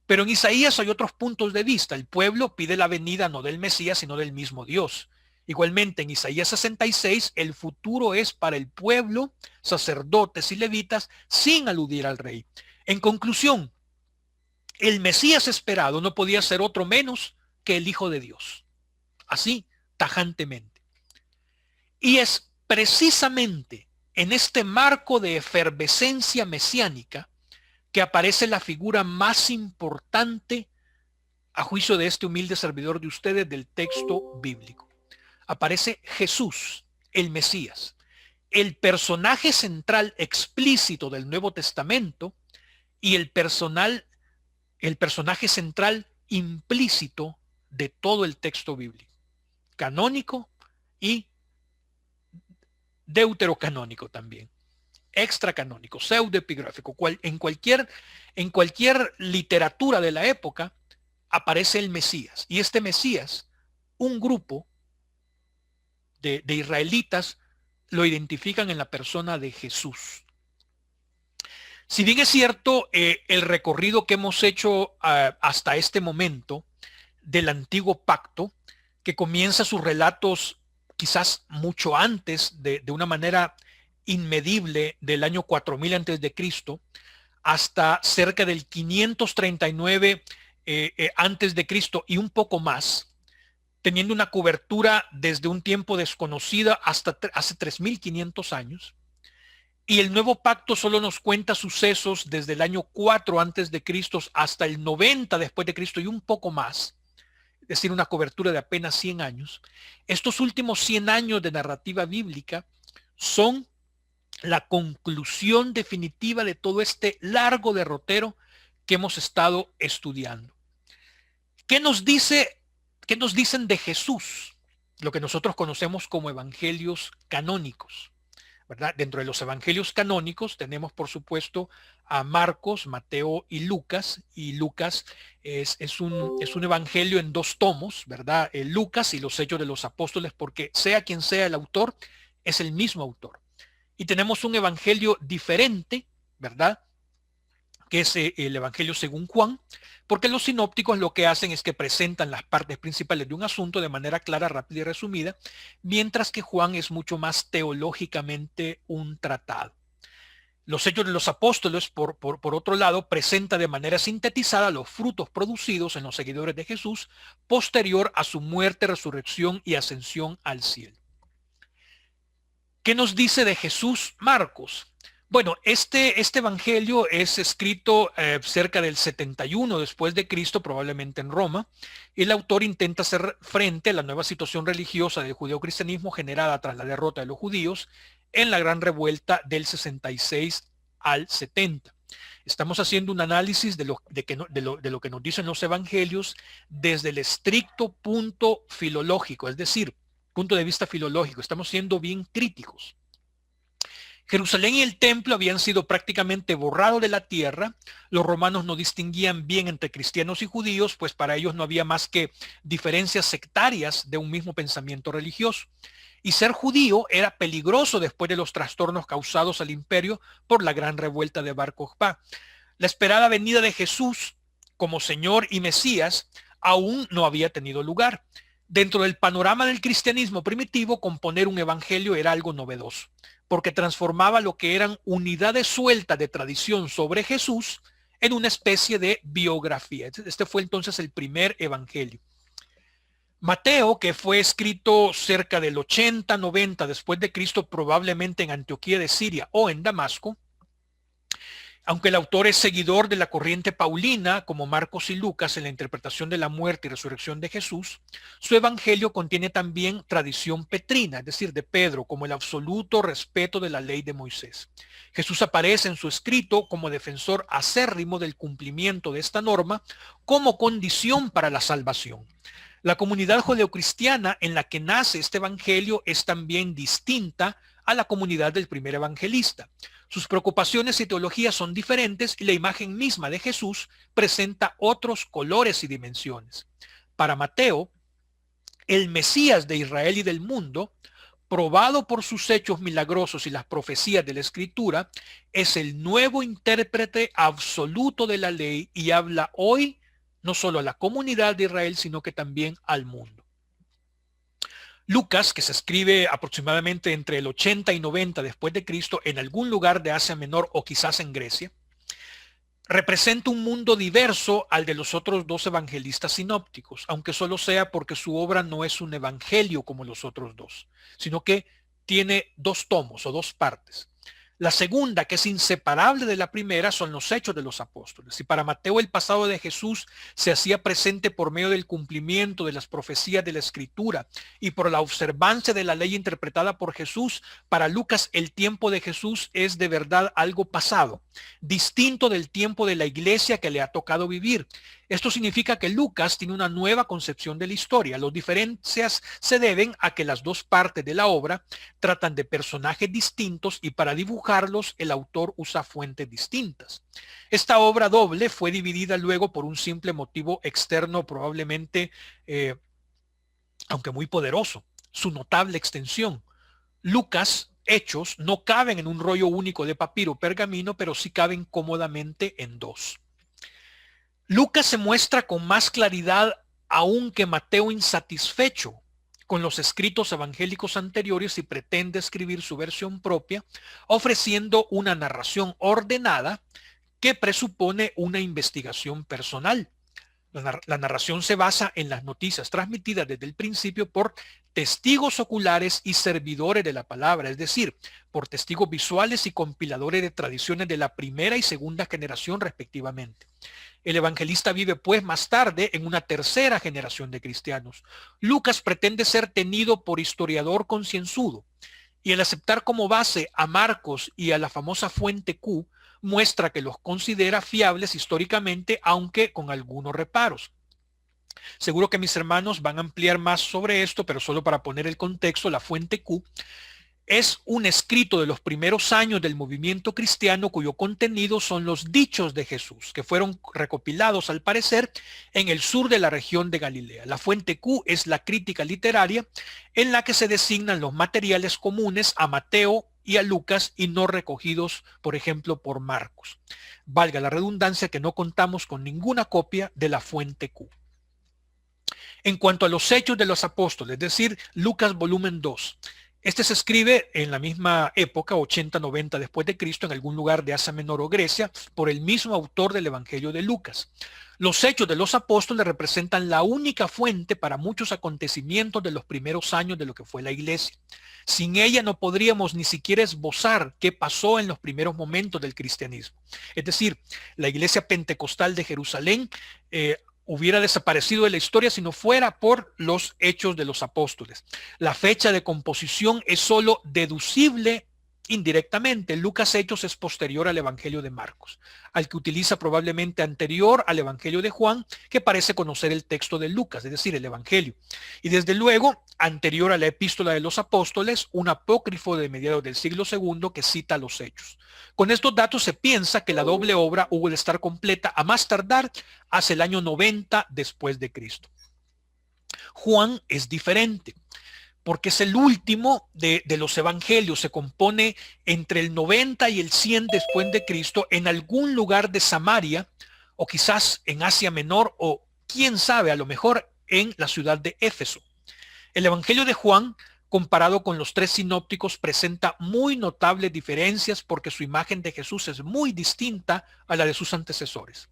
Pero en Isaías hay otros puntos de vista. El pueblo pide la venida no del Mesías, sino del mismo Dios. Igualmente, en Isaías 66, el futuro es para el pueblo, sacerdotes y levitas, sin aludir al rey. En conclusión, el Mesías esperado no podía ser otro menos que el Hijo de Dios. Así, tajantemente. Y es precisamente en este marco de efervescencia mesiánica que aparece la figura más importante, a juicio de este humilde servidor de ustedes, del texto bíblico. Aparece Jesús, el Mesías, el personaje central explícito del Nuevo Testamento y el personaje central implícito de todo el texto bíblico, canónico y deuterocanónico también. extracanónico, pseudoepigráfico. En cualquier literatura de la época aparece el Mesías. Y este Mesías, un grupo de israelitas lo identifican en la persona de Jesús. Si bien es cierto, el recorrido que hemos hecho hasta este momento del antiguo pacto, que comienza sus relatos quizás mucho antes, de una manera inmedible, del año 4000 antes de Cristo, hasta cerca del 539 antes de Cristo y un poco más, teniendo una cobertura desde un tiempo desconocida hasta hace 3500 años. Y el nuevo pacto solo nos cuenta sucesos desde el año 4 antes de Cristo hasta el 90 después de Cristo y un poco más, es decir, una cobertura de apenas 100 años. Estos últimos 100 años de narrativa bíblica son la conclusión definitiva de todo este largo derrotero que hemos estado estudiando. ¿Qué nos dicen de Jesús? Lo que nosotros conocemos como evangelios canónicos, ¿verdad? Dentro de los evangelios canónicos tenemos, por supuesto, a Marcos, Mateo y Lucas. Y Lucas es un evangelio en 2 tomos, ¿verdad? Lucas y los Hechos de los Apóstoles, porque sea quien sea el autor, es el mismo autor. Y tenemos un evangelio diferente, ¿verdad?, que es el evangelio según Juan, porque los sinópticos lo que hacen es que presentan las partes principales de un asunto de manera clara, rápida y resumida, mientras que Juan es mucho más teológicamente un tratado. Los Hechos de los Apóstoles, por otro lado, presenta de manera sintetizada los frutos producidos en los seguidores de Jesús posterior a su muerte, resurrección y ascensión al cielo. ¿Qué nos dice de Jesús Marcos? Bueno, este evangelio es escrito cerca del 71 después de Cristo, probablemente en Roma. El autor intenta hacer frente a la nueva situación religiosa del judeocristianismo generada tras la derrota de los judíos en la gran revuelta del 66 al 70. Estamos haciendo un análisis de lo que nos dicen los evangelios desde el estricto punto filológico, es decir, punto de vista filológico. Estamos siendo bien críticos. Jerusalén y el templo habían sido prácticamente borrados de la tierra. Los romanos no distinguían bien entre cristianos y judíos, pues para ellos no había más que diferencias sectarias de un mismo pensamiento religioso. Y ser judío era peligroso después de los trastornos causados al imperio por la gran revuelta de Bar Kokhba. La esperada venida de Jesús como Señor y Mesías aún no había tenido lugar. Dentro del panorama del cristianismo primitivo, componer un evangelio era algo novedoso, porque transformaba lo que eran unidades sueltas de tradición sobre Jesús en una especie de biografía. Este fue entonces el primer evangelio. Mateo, que fue escrito cerca del 80-90 después de Cristo, probablemente en Antioquía de Siria o en Damasco, aunque el autor es seguidor de la corriente paulina, como Marcos y Lucas en la interpretación de la muerte y resurrección de Jesús, su evangelio contiene también tradición petrina, es decir, de Pedro, como el absoluto respeto de la ley de Moisés. Jesús aparece en su escrito como defensor acérrimo del cumplimiento de esta norma como condición para la salvación. La comunidad judeocristiana en la que nace este evangelio es también distinta a la comunidad del primer evangelista. Sus preocupaciones y teologías son diferentes y la imagen misma de Jesús presenta otros colores y dimensiones. Para Mateo, el Mesías de Israel y del mundo, probado por sus hechos milagrosos y las profecías de la Escritura, es el nuevo intérprete absoluto de la ley y habla hoy no solo a la comunidad de Israel, sino que también al mundo. Lucas, que se escribe aproximadamente entre el 80 y 90 después de Cristo en algún lugar de Asia Menor o quizás en Grecia, representa un mundo diverso al de los otros 2 evangelistas sinópticos, aunque solo sea porque su obra no es un evangelio como los otros 2, sino que tiene 2 tomos o 2 partes. La segunda, que es inseparable de la primera, son los Hechos de los Apóstoles. Y para Mateo el pasado de Jesús se hacía presente por medio del cumplimiento de las profecías de la Escritura y por la observancia de la ley interpretada por Jesús, para Lucas el tiempo de Jesús es de verdad algo pasado, distinto del tiempo de la iglesia que le ha tocado vivir. Esto significa que Lucas tiene una nueva concepción de la historia. Las diferencias se deben a que las dos partes de la obra tratan de personajes distintos y para dibujarlos el autor usa fuentes distintas. Esta obra doble fue dividida luego por un simple motivo externo, probablemente, aunque muy poderoso, su notable extensión. Lucas, Hechos, no caben en un rollo único de papiro o pergamino, pero sí caben cómodamente en dos. Lucas se muestra con más claridad aún que Mateo, insatisfecho con los escritos evangélicos anteriores, y pretende escribir su versión propia, ofreciendo una narración ordenada que presupone una investigación personal. La narración se basa en las noticias transmitidas desde el principio por testigos oculares y servidores de la palabra, es decir, por testigos visuales y compiladores de tradiciones de la primera y segunda generación respectivamente. El evangelista vive pues más tarde en una tercera generación de cristianos. Lucas pretende ser tenido por historiador concienzudo, y al aceptar como base a Marcos y a la famosa fuente Q, muestra que los considera fiables históricamente, aunque con algunos reparos. Seguro que mis hermanos van a ampliar más sobre esto, pero solo para poner el contexto, la fuente Q es un escrito de los primeros años del movimiento cristiano cuyo contenido son los dichos de Jesús, que fueron recopilados al parecer en el sur de la región de Galilea. La fuente Q es la crítica literaria en la que se designan los materiales comunes a Mateo y a Lucas y no recogidos, por ejemplo, por Marcos. Valga la redundancia que no contamos con ninguna copia de la fuente Q. En cuanto a los Hechos de los Apóstoles, es decir, Lucas volumen 2, este se escribe en la misma época, 80-90 después de Cristo, en algún lugar de Asia Menor o Grecia, por el mismo autor del Evangelio de Lucas. Los Hechos de los Apóstoles representan la única fuente para muchos acontecimientos de los primeros años de lo que fue la iglesia. Sin ella no podríamos ni siquiera esbozar qué pasó en los primeros momentos del cristianismo. Es decir, la iglesia pentecostal de Jerusalén hubiera desaparecido de la historia si no fuera por los Hechos de los Apóstoles. La fecha de composición es solo deducible indirectamente. Lucas Hechos es posterior al Evangelio de Marcos, al que utiliza probablemente anterior al Evangelio de Juan, que parece conocer el texto de Lucas, es decir, el Evangelio. Y desde luego, anterior a la Epístola de los Apóstoles, un apócrifo de mediados del siglo II que cita los Hechos. Con estos datos se piensa que la doble obra hubo de estar completa a más tardar hacia el año 90 después de Cristo. Juan es diferente, porque es el último de los evangelios, se compone entre el 90 y el 100 después de Cristo, en algún lugar de Samaria, o quizás en Asia Menor, o quién sabe, a lo mejor en la ciudad de Éfeso. El evangelio de Juan, comparado con los tres sinópticos, presenta muy notables diferencias porque su imagen de Jesús es muy distinta a la de sus antecesores.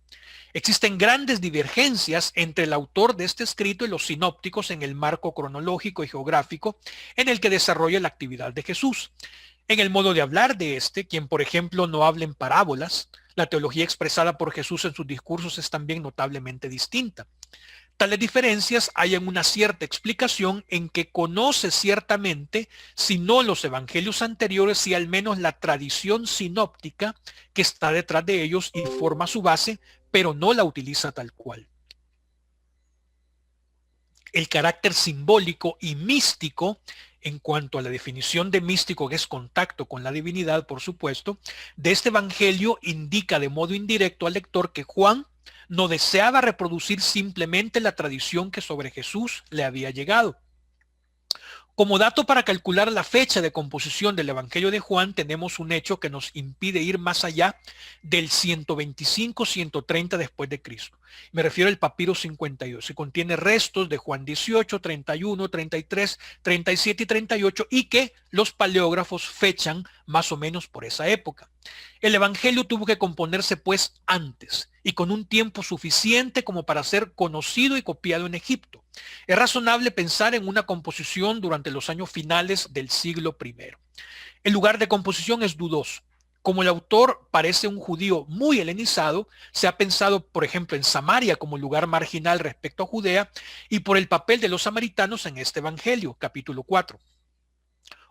Existen grandes divergencias entre el autor de este escrito y los sinópticos en el marco cronológico y geográfico en el que desarrolla la actividad de Jesús. En el modo de hablar de este, quien por ejemplo no habla en parábolas, la teología expresada por Jesús en sus discursos es también notablemente distinta. Tales diferencias hay en una cierta explicación en que conoce ciertamente, si no los evangelios anteriores, si al menos la tradición sinóptica que está detrás de ellos y forma su base, pero no la utiliza tal cual. El carácter simbólico y místico, en cuanto a la definición de místico, que es contacto con la divinidad, por supuesto, de este evangelio indica de modo indirecto al lector que Juan no deseaba reproducir simplemente la tradición que sobre Jesús le había llegado. Como dato para calcular la fecha de composición del Evangelio de Juan, tenemos un hecho que nos impide ir más allá del 125-130 después de Cristo. Me refiero al papiro 52. Se contiene restos de Juan 18, 31, 33, 37 y 38 y que los paleógrafos fechan más o menos por esa época. El Evangelio tuvo que componerse pues antes y con un tiempo suficiente como para ser conocido y copiado en Egipto. Es razonable pensar en una composición durante los años finales del siglo I. El lugar de composición es dudoso. Como el autor parece un judío muy helenizado, se ha pensado, por ejemplo, en Samaria como lugar marginal respecto a Judea y por el papel de los samaritanos en este Evangelio, capítulo 4.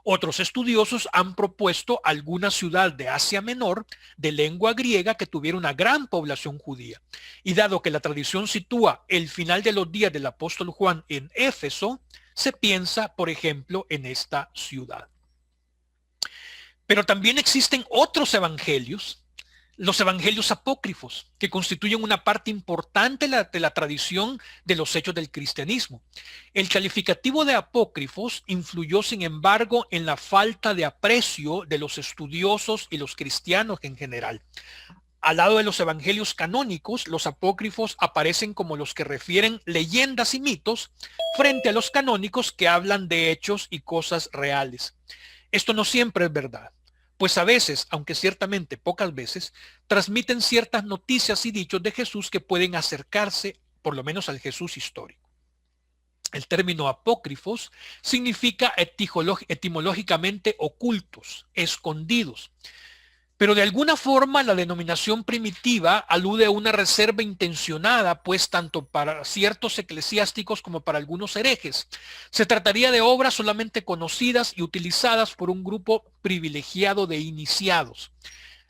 Otros estudiosos han propuesto alguna ciudad de Asia Menor de lengua griega que tuviera una gran población judía. Y dado que la tradición sitúa el final de los días del apóstol Juan en Éfeso, se piensa, por ejemplo, en esta ciudad. Pero también existen otros evangelios, los evangelios apócrifos, que constituyen una parte importante de la tradición de los hechos del cristianismo. El calificativo de apócrifos influyó, sin embargo, en la falta de aprecio de los estudiosos y los cristianos en general. Al lado de los evangelios canónicos, los apócrifos aparecen como los que refieren leyendas y mitos frente a los canónicos que hablan de hechos y cosas reales. Esto no siempre es verdad, pues a veces, aunque ciertamente pocas veces, transmiten ciertas noticias y dichos de Jesús que pueden acercarse por lo menos al Jesús histórico. El término apócrifos significa etimológicamente ocultos, escondidos. Pero de alguna forma la denominación primitiva alude a una reserva intencionada, pues tanto para ciertos eclesiásticos como para algunos herejes. Se trataría de obras solamente conocidas y utilizadas por un grupo privilegiado de iniciados.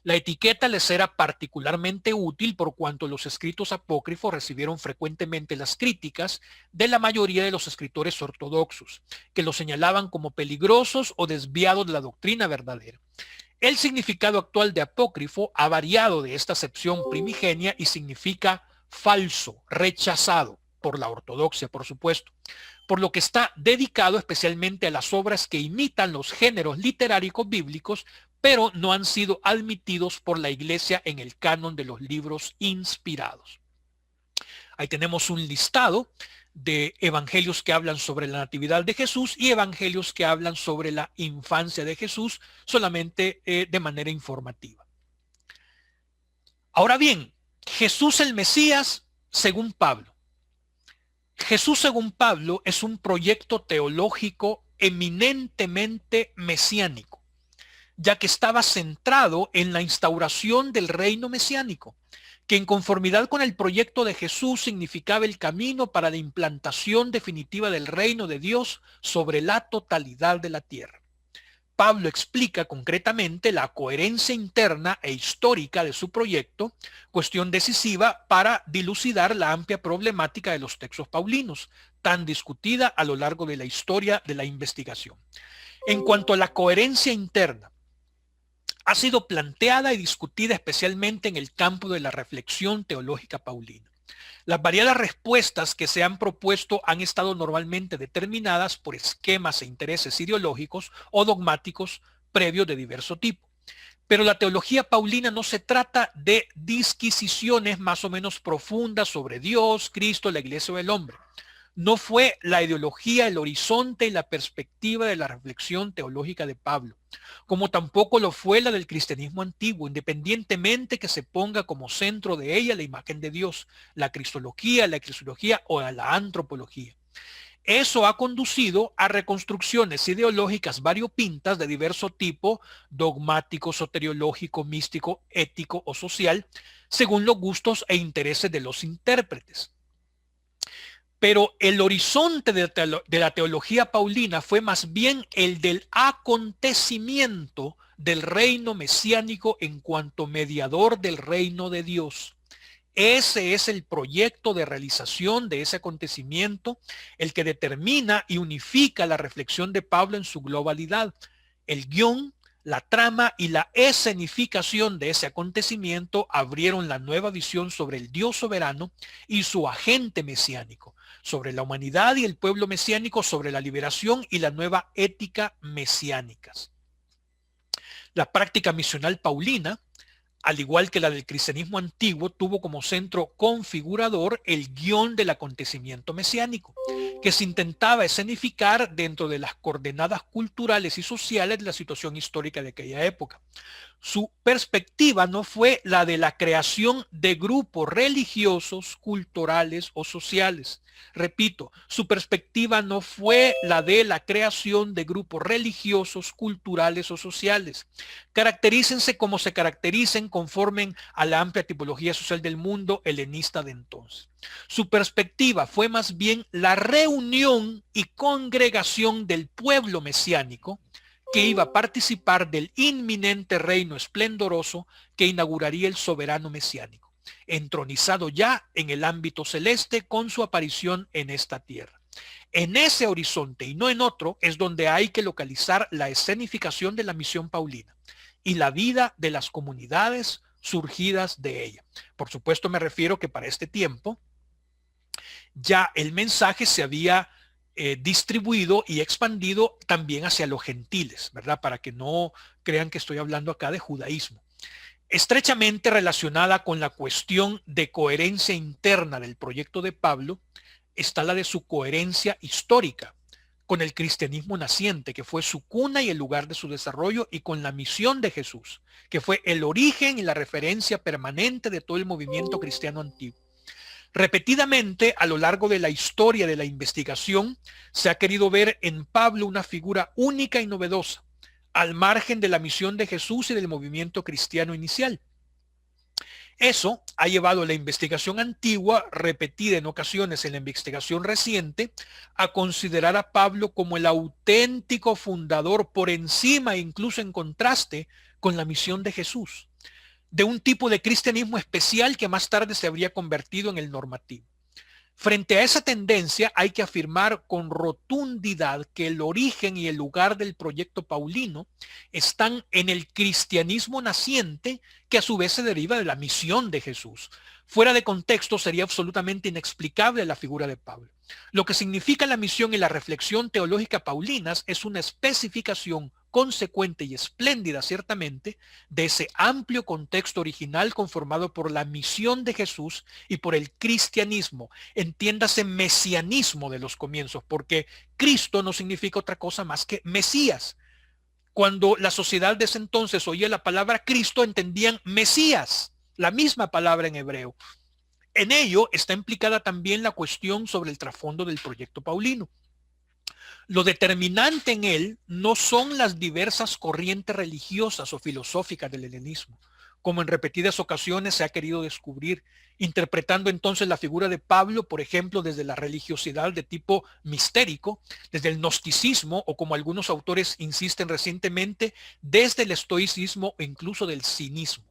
La etiqueta les era particularmente útil por cuanto los escritos apócrifos recibieron frecuentemente las críticas de la mayoría de los escritores ortodoxos, que los señalaban como peligrosos o desviados de la doctrina verdadera. El significado actual de apócrifo ha variado de esta acepción primigenia y significa falso, rechazado por la ortodoxia, por supuesto, por lo que está dedicado especialmente a las obras que imitan los géneros literarios bíblicos, pero no han sido admitidos por la Iglesia en el canon de los libros inspirados. Ahí tenemos un listado de evangelios que hablan sobre la natividad de Jesús y evangelios que hablan sobre la infancia de Jesús, solamente de manera informativa. Ahora bien, Jesús el Mesías, según Pablo. Jesús, según Pablo, es un proyecto teológico eminentemente mesiánico, ya que estaba centrado en la instauración del reino mesiánico, que en conformidad con el proyecto de Jesús significaba el camino para la implantación definitiva del reino de Dios sobre la totalidad de la tierra. Pablo explica concretamente la coherencia interna e histórica de su proyecto, cuestión decisiva para dilucidar la amplia problemática de los textos paulinos, tan discutida a lo largo de la historia de la investigación. En cuanto a la coherencia interna, ha sido planteada y discutida especialmente en el campo de la reflexión teológica paulina. Las variadas respuestas que se han propuesto han estado normalmente determinadas por esquemas e intereses ideológicos o dogmáticos previos de diverso tipo. Pero la teología paulina no se trata de disquisiciones más o menos profundas sobre Dios, Cristo, la Iglesia o el hombre. No fue la ideología, el horizonte y la perspectiva de la reflexión teológica de Pablo, como tampoco lo fue la del cristianismo antiguo, independientemente que se ponga como centro de ella la imagen de Dios, la cristología, la eclesiología o la antropología. Eso ha conducido a reconstrucciones ideológicas variopintas de diverso tipo, dogmático, soteriológico, místico, ético o social, según los gustos e intereses de los intérpretes. Pero el horizonte de la teología paulina fue más bien el del acontecimiento del reino mesiánico en cuanto mediador del reino de Dios. Ese es el proyecto de realización de ese acontecimiento, el que determina y unifica la reflexión de Pablo en su globalidad. El guión, la trama y la escenificación de ese acontecimiento abrieron la nueva visión sobre el Dios soberano y su agente mesiánico, sobre la humanidad y el pueblo mesiánico, sobre la liberación y la nueva ética mesiánicas. La práctica misional paulina, al igual que la del cristianismo antiguo, tuvo como centro configurador el guión del acontecimiento mesiánico, que se intentaba escenificar dentro de las coordenadas culturales y sociales de la situación histórica de aquella época. Su perspectiva no fue la de la creación de grupos religiosos, culturales o sociales. Repito, su perspectiva no fue la de la creación de grupos religiosos, culturales o sociales. Caracterícense como se caractericen, conformen a la amplia tipología social del mundo helenista de entonces. Su perspectiva fue más bien la reunión y congregación del pueblo mesiánico, que iba a participar del inminente reino esplendoroso que inauguraría el soberano mesiánico, entronizado ya en el ámbito celeste con su aparición en esta tierra. En ese horizonte y no en otro es donde hay que localizar la escenificación de la misión paulina y la vida de las comunidades surgidas de ella. Por supuesto, me refiero que para este tiempo ya el mensaje se había distribuido y expandido también hacia los gentiles, ¿verdad? Para que no crean que estoy hablando acá de judaísmo. Estrechamente relacionada con la cuestión de coherencia interna del proyecto de Pablo está la de su coherencia histórica con el cristianismo naciente, que fue su cuna y el lugar de su desarrollo, y con la misión de Jesús, que fue el origen y la referencia permanente de todo el movimiento cristiano antiguo. Repetidamente, a lo largo de la historia de la investigación, se ha querido ver en Pablo una figura única y novedosa, al margen de la misión de Jesús y del movimiento cristiano inicial. Eso ha llevado a la investigación antigua, repetida en ocasiones en la investigación reciente, a considerar a Pablo como el auténtico fundador por encima e incluso en contraste con la misión de Jesús, de un tipo de cristianismo especial que más tarde se habría convertido en el normativo. Frente a esa tendencia hay que afirmar con rotundidad que el origen y el lugar del proyecto paulino están en el cristianismo naciente, que a su vez se deriva de la misión de Jesús. Fuera de contexto sería absolutamente inexplicable la figura de Pablo. Lo que significa la misión y la reflexión teológica paulinas es una especificación consecuente y espléndida, ciertamente, de ese amplio contexto original conformado por la misión de Jesús y por el cristianismo, entiéndase mesianismo de los comienzos, porque Cristo no significa otra cosa más que Mesías. Cuando la sociedad de ese entonces oía la palabra Cristo, entendían Mesías, la misma palabra en hebreo. En ello está implicada también la cuestión sobre el trasfondo del proyecto paulino. Lo determinante en él no son las diversas corrientes religiosas o filosóficas del helenismo, como en repetidas ocasiones se ha querido descubrir, interpretando entonces la figura de Pablo, por ejemplo, desde la religiosidad de tipo mistérico, desde el gnosticismo o, como algunos autores insisten recientemente, desde el estoicismo o incluso del cinismo.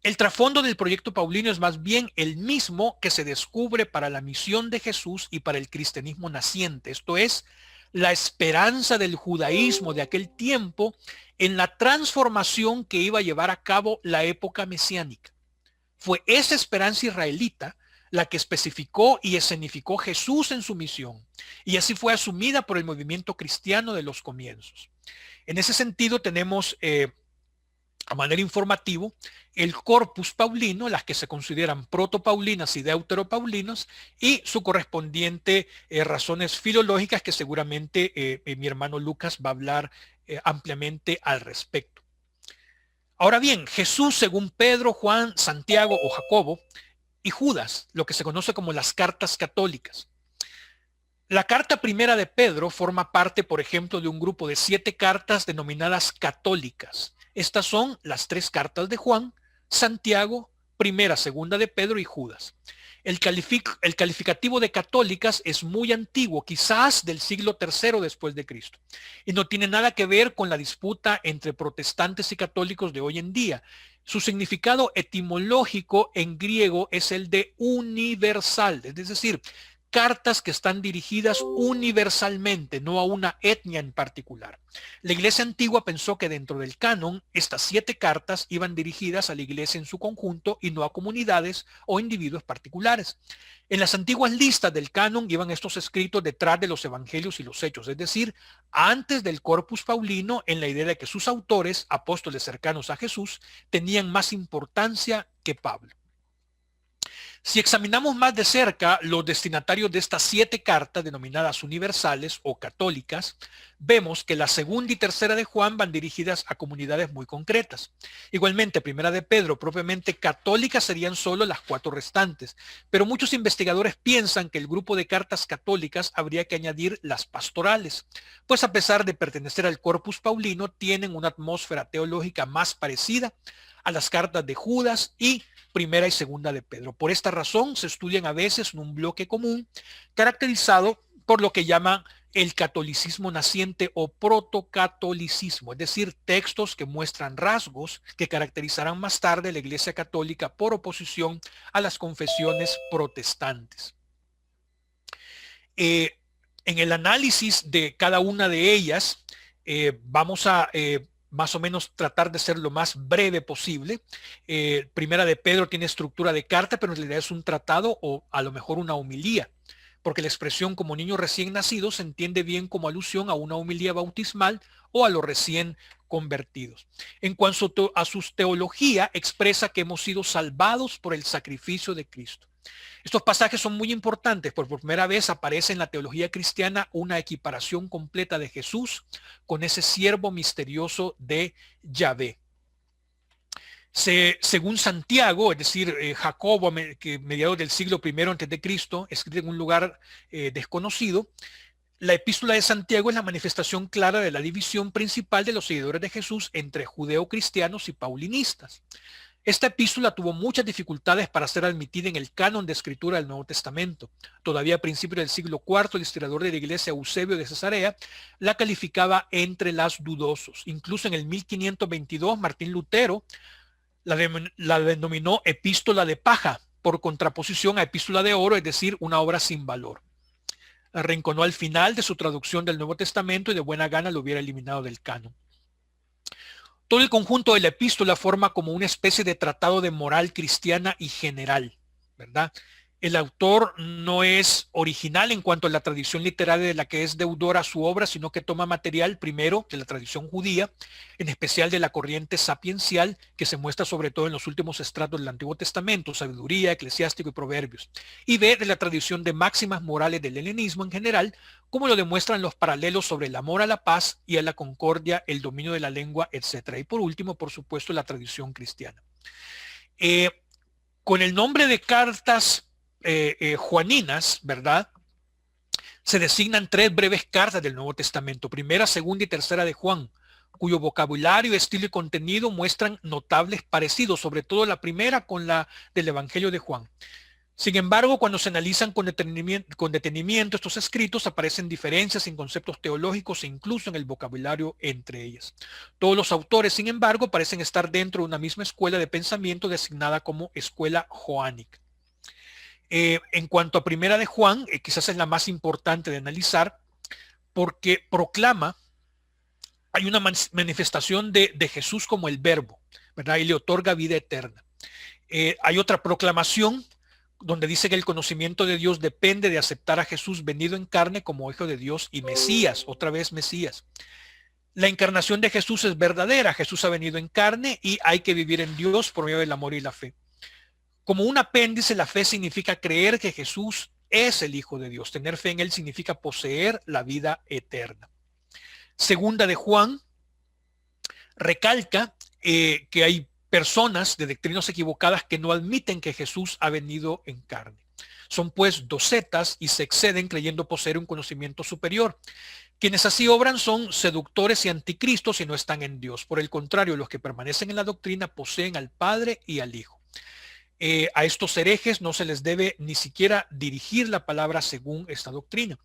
El trasfondo del proyecto paulino es más bien el mismo que se descubre para la misión de Jesús y para el cristianismo naciente, esto es, la esperanza del judaísmo de aquel tiempo en la transformación que iba a llevar a cabo la época mesiánica. Fue esa esperanza israelita la que especificó y escenificó Jesús en su misión, y así fue asumida por el movimiento cristiano de los comienzos. En ese sentido tenemos a manera informativa el corpus paulino, las que se consideran protopaulinas y deuteropaulinas, y su correspondiente razones filológicas que seguramente mi hermano Lucas va a hablar ampliamente al respecto. Ahora bien, Jesús, según Pedro, Juan, Santiago o Jacobo, y Judas, lo que se conoce como las cartas católicas. La carta primera de Pedro forma parte, por ejemplo, de un grupo de 7 cartas denominadas católicas. Estas son las 3 cartas de Juan, Santiago, primera, segunda de Pedro y Judas. El calificativo de católicas es muy antiguo, quizás del siglo III después de Cristo, y no tiene nada que ver con la disputa entre protestantes y católicos de hoy en día. Su significado etimológico en griego es el de universal, es decir, cartas que están dirigidas universalmente, no a una etnia en particular. La Iglesia antigua pensó que dentro del canon, estas 7 cartas iban dirigidas a la Iglesia en su conjunto y no a comunidades o individuos particulares. En las antiguas listas del canon iban estos escritos detrás de los evangelios y los hechos, es decir, antes del corpus paulino, en la idea de que sus autores, apóstoles cercanos a Jesús, tenían más importancia que Pablo. Si examinamos más de cerca los destinatarios de estas 7 cartas denominadas universales o católicas, vemos que la segunda y tercera de Juan van dirigidas a comunidades muy concretas. Igualmente, primera de Pedro, propiamente católicas, serían solo las 4 restantes, pero muchos investigadores piensan que el grupo de cartas católicas habría que añadir las pastorales, pues a pesar de pertenecer al corpus paulino, tienen una atmósfera teológica más parecida a las cartas de Judas y primera y segunda de Pedro. Por esta razón se estudian a veces en un bloque común caracterizado por lo que llaman el catolicismo naciente o protocatolicismo, es decir, textos que muestran rasgos que caracterizarán más tarde la Iglesia Católica por oposición a las confesiones protestantes. En el análisis de cada una de ellas, vamos a más o menos tratar de ser lo más breve posible. Primera de Pedro tiene estructura de carta, pero en realidad es un tratado o a lo mejor una homilía, porque la expresión como niño recién nacido se entiende bien como alusión a una homilía bautismal o a los recién convertidos. En cuanto a su teología, expresa que hemos sido salvados por el sacrificio de Cristo. Estos pasajes son muy importantes. Por primera vez aparece en la teología cristiana una equiparación completa de Jesús con ese siervo misterioso de Yahvé. Según Santiago, es decir, Jacobo, que mediados del siglo I antes de Cristo, escrito en un lugar desconocido, la epístola de Santiago es la manifestación clara de la división principal de los seguidores de Jesús entre judeocristianos y paulinistas. Esta epístola tuvo muchas dificultades para ser admitida en el canon de escritura del Nuevo Testamento. Todavía a principios del siglo IV, el historiador de la iglesia Eusebio de Cesarea la calificaba entre las dudosos. Incluso en el 1522, Martín Lutero la denominó epístola de paja, por contraposición a epístola de oro, es decir, una obra sin valor. La arrinconó al final de su traducción del Nuevo Testamento y de buena gana lo hubiera eliminado del canon. Todo el conjunto de la epístola forma como una especie de tratado de moral cristiana y general, ¿verdad? El autor no es original en cuanto a la tradición literaria de la que es deudora su obra, sino que toma material primero de la tradición judía, en especial de la corriente sapiencial que se muestra sobre todo en los últimos estratos del Antiguo Testamento, sabiduría, eclesiástico y proverbios, y ve de la tradición de máximas morales del helenismo en general, como lo demuestran los paralelos sobre el amor a la paz y a la concordia, el dominio de la lengua, etc. Y por último, por supuesto, la tradición cristiana. Con el nombre de cartas juaninas, ¿verdad? Se designan 3 breves cartas del Nuevo Testamento, primera, segunda y tercera de Juan, cuyo vocabulario, estilo y contenido muestran notables parecidos, sobre todo la primera con la del Evangelio de Juan. Sin embargo, cuando se analizan con detenimiento estos escritos, aparecen diferencias en conceptos teológicos e incluso en el vocabulario entre ellas. Todos los autores, sin embargo, parecen estar dentro de una misma escuela de pensamiento designada como escuela joánica. En cuanto a primera de Juan, quizás es la más importante de analizar porque proclama, hay una manifestación de Jesús como el verbo, ¿verdad? Y le otorga vida eterna. Hay otra proclamación donde dice que el conocimiento de Dios depende de aceptar a Jesús venido en carne como hijo de Dios y Mesías, otra vez Mesías. La encarnación de Jesús es verdadera, Jesús ha venido en carne y hay que vivir en Dios por medio del amor y la fe. Como un apéndice, la fe significa creer que Jesús es el Hijo de Dios. Tener fe en Él significa poseer la vida eterna. Segunda de Juan recalca que hay personas de doctrinas equivocadas que no admiten que Jesús ha venido en carne. Son pues docetas y se exceden creyendo poseer un conocimiento superior. Quienes así obran son seductores y anticristos y no están en Dios. Por el contrario, los que permanecen en la doctrina poseen al Padre y al Hijo. A estos herejes no se les debe ni siquiera dirigir la palabra según esta doctrina.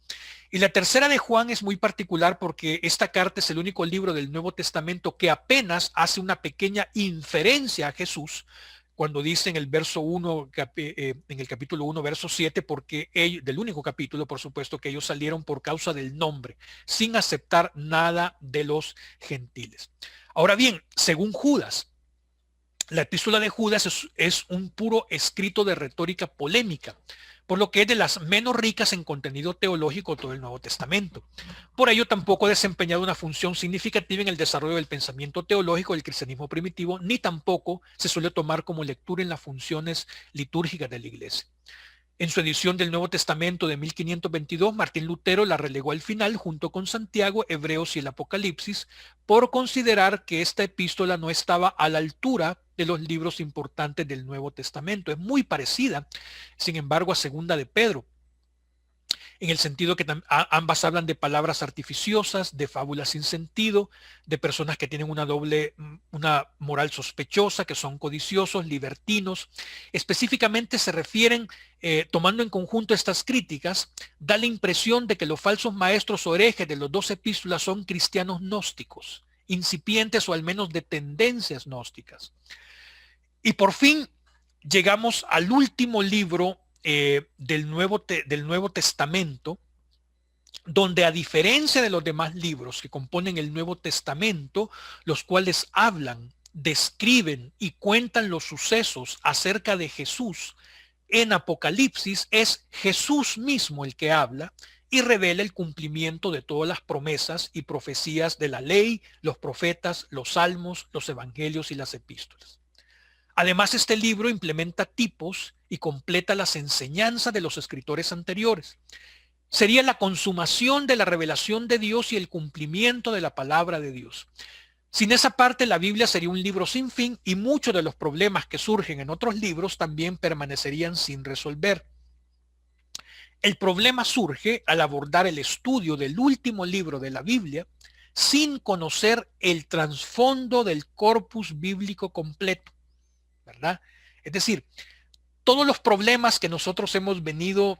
Y la tercera de Juan es muy particular porque esta carta es el único libro del Nuevo Testamento que apenas hace una pequeña inferencia a Jesús cuando dice en el verso 1, en el capítulo 1, verso 7, porque ellos, del único capítulo, por supuesto, que ellos salieron por causa del nombre, sin aceptar nada de los gentiles. Ahora bien, según Judas, la epístola de Judas es un puro escrito de retórica polémica, por lo que es de las menos ricas en contenido teológico de todo el Nuevo Testamento. Por ello tampoco ha desempeñado una función significativa en el desarrollo del pensamiento teológico del cristianismo primitivo, ni tampoco se suele tomar como lectura en las funciones litúrgicas de la Iglesia. En su edición del Nuevo Testamento de 1522, Martín Lutero la relegó al final junto con Santiago, Hebreos y el Apocalipsis, por considerar que esta epístola no estaba a la altura de los libros importantes del Nuevo Testamento. Es muy parecida, sin embargo, a Segunda de Pedro. en el sentido que ambas hablan de palabras artificiosas, de fábulas sin sentido, de personas que tienen una moral sospechosa, que son codiciosos, libertinos. Específicamente se refieren, tomando en conjunto estas críticas, da la impresión de que los falsos maestros o herejes de los dos epístolas son cristianos gnósticos, incipientes o al menos de tendencias gnósticas. Y por fin llegamos al último libro del Nuevo Testamento, donde, a diferencia de los demás libros que componen el Nuevo Testamento, los cuales hablan, describen y cuentan los sucesos acerca de Jesús, en Apocalipsis es Jesús mismo el que habla y revela el cumplimiento de todas las promesas y profecías de la ley, los profetas, los salmos, los evangelios y las epístolas. Además, este libro implementa tipos y completa las enseñanzas de los escritores anteriores. Sería la consumación de la revelación de Dios y el cumplimiento de la palabra de Dios. Sin esa parte, la Biblia sería un libro sin fin y muchos de los problemas que surgen en otros libros también permanecerían sin resolver. El problema surge al abordar el estudio del último libro de la Biblia sin conocer el trasfondo del corpus bíblico completo, ¿verdad? Es decir, todos los problemas que nosotros hemos venido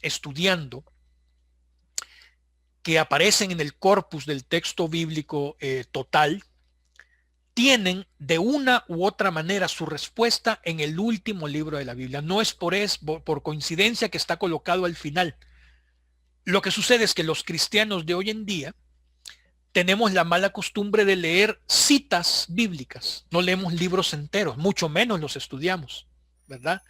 estudiando, que aparecen en el corpus del texto bíblico total, tienen de una u otra manera su respuesta en el último libro de la Biblia. No es por coincidencia que está colocado al final. Lo que sucede es que los cristianos de hoy en día tenemos la mala costumbre de leer citas bíblicas. No leemos libros enteros, mucho menos los estudiamos, ¿verdad?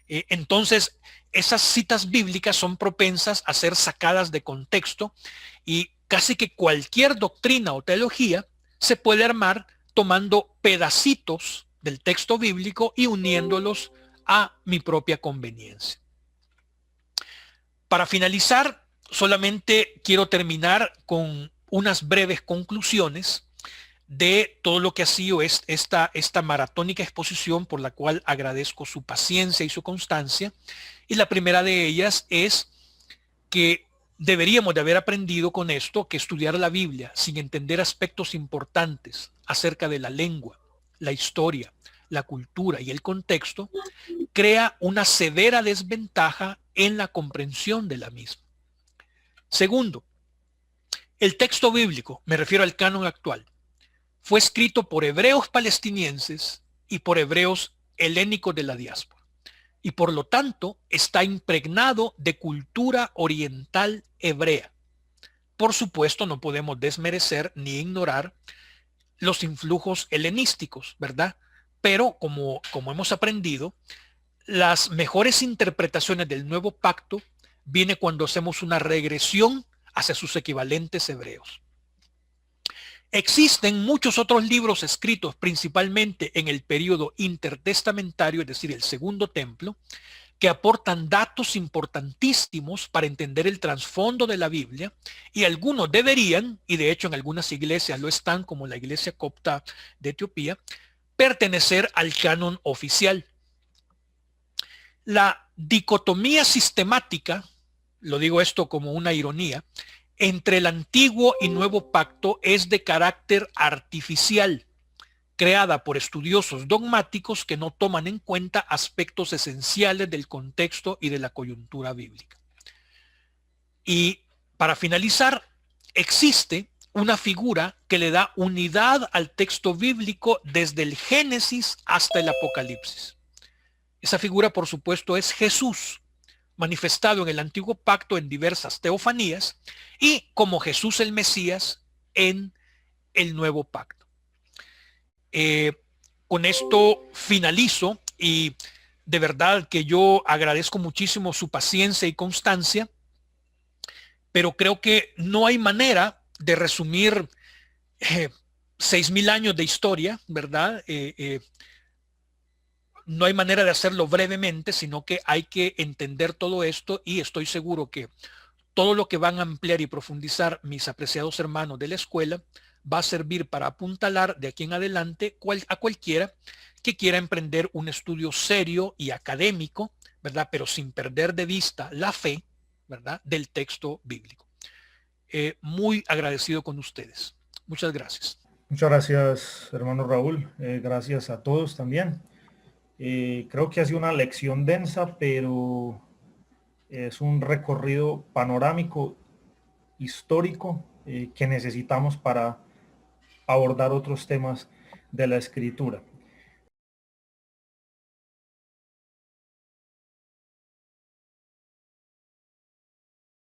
Entonces, esas citas bíblicas son propensas a ser sacadas de contexto y casi que cualquier doctrina o teología se puede armar tomando pedacitos del texto bíblico y uniéndolos a mi propia conveniencia. Para finalizar, solamente quiero terminar con unas breves conclusiones de todo lo que ha sido esta maratónica exposición, por la cual agradezco su paciencia y su constancia. Y la primera de ellas es que deberíamos de haber aprendido con esto que estudiar la Biblia sin entender aspectos importantes acerca de la lengua, la historia, la cultura y el contexto crea una severa desventaja en la comprensión de la misma. Segundo, el texto bíblico, me refiero al canon actual, fue escrito por hebreos palestinienses y por hebreos helénicos de la diáspora, y por lo tanto está impregnado de cultura oriental hebrea. Por supuesto, no podemos desmerecer ni ignorar los influjos helenísticos, ¿verdad? Pero como hemos aprendido, las mejores interpretaciones del nuevo pacto viene cuando hacemos una regresión hacia sus equivalentes hebreos. Existen muchos otros libros escritos principalmente en el periodo intertestamentario, es decir, el Segundo Templo, que aportan datos importantísimos para entender el trasfondo de la Biblia, y algunos deberían, y de hecho en algunas iglesias lo están, como la iglesia copta de Etiopía, pertenecer al canon oficial. La dicotomía sistemática, lo digo esto como una ironía, entre el antiguo y nuevo pacto es de carácter artificial, creada por estudiosos dogmáticos que no toman en cuenta aspectos esenciales del contexto y de la coyuntura bíblica. Y para finalizar, existe una figura que le da unidad al texto bíblico desde el Génesis hasta el Apocalipsis. Esa figura, por supuesto, es Jesús, manifestado en el antiguo pacto en diversas teofanías, y como Jesús el Mesías en el nuevo pacto. Con esto finalizo, y de verdad que yo agradezco muchísimo su paciencia y constancia, pero creo que no hay manera de resumir 6.000 años de historia, ¿verdad? No hay manera de hacerlo brevemente, sino que hay que entender todo esto, y estoy seguro que todo lo que van a ampliar y profundizar mis apreciados hermanos de la escuela va a servir para apuntalar de aquí en adelante a cualquiera que quiera emprender un estudio serio y académico, ¿verdad? Pero sin perder de vista la fe, ¿verdad?, del texto bíblico. Muy agradecido con ustedes. Muchas gracias. Muchas gracias, hermano Raúl. Gracias a todos también. Creo que ha sido una lección densa, pero es un recorrido panorámico, histórico, que necesitamos para abordar otros temas de la escritura.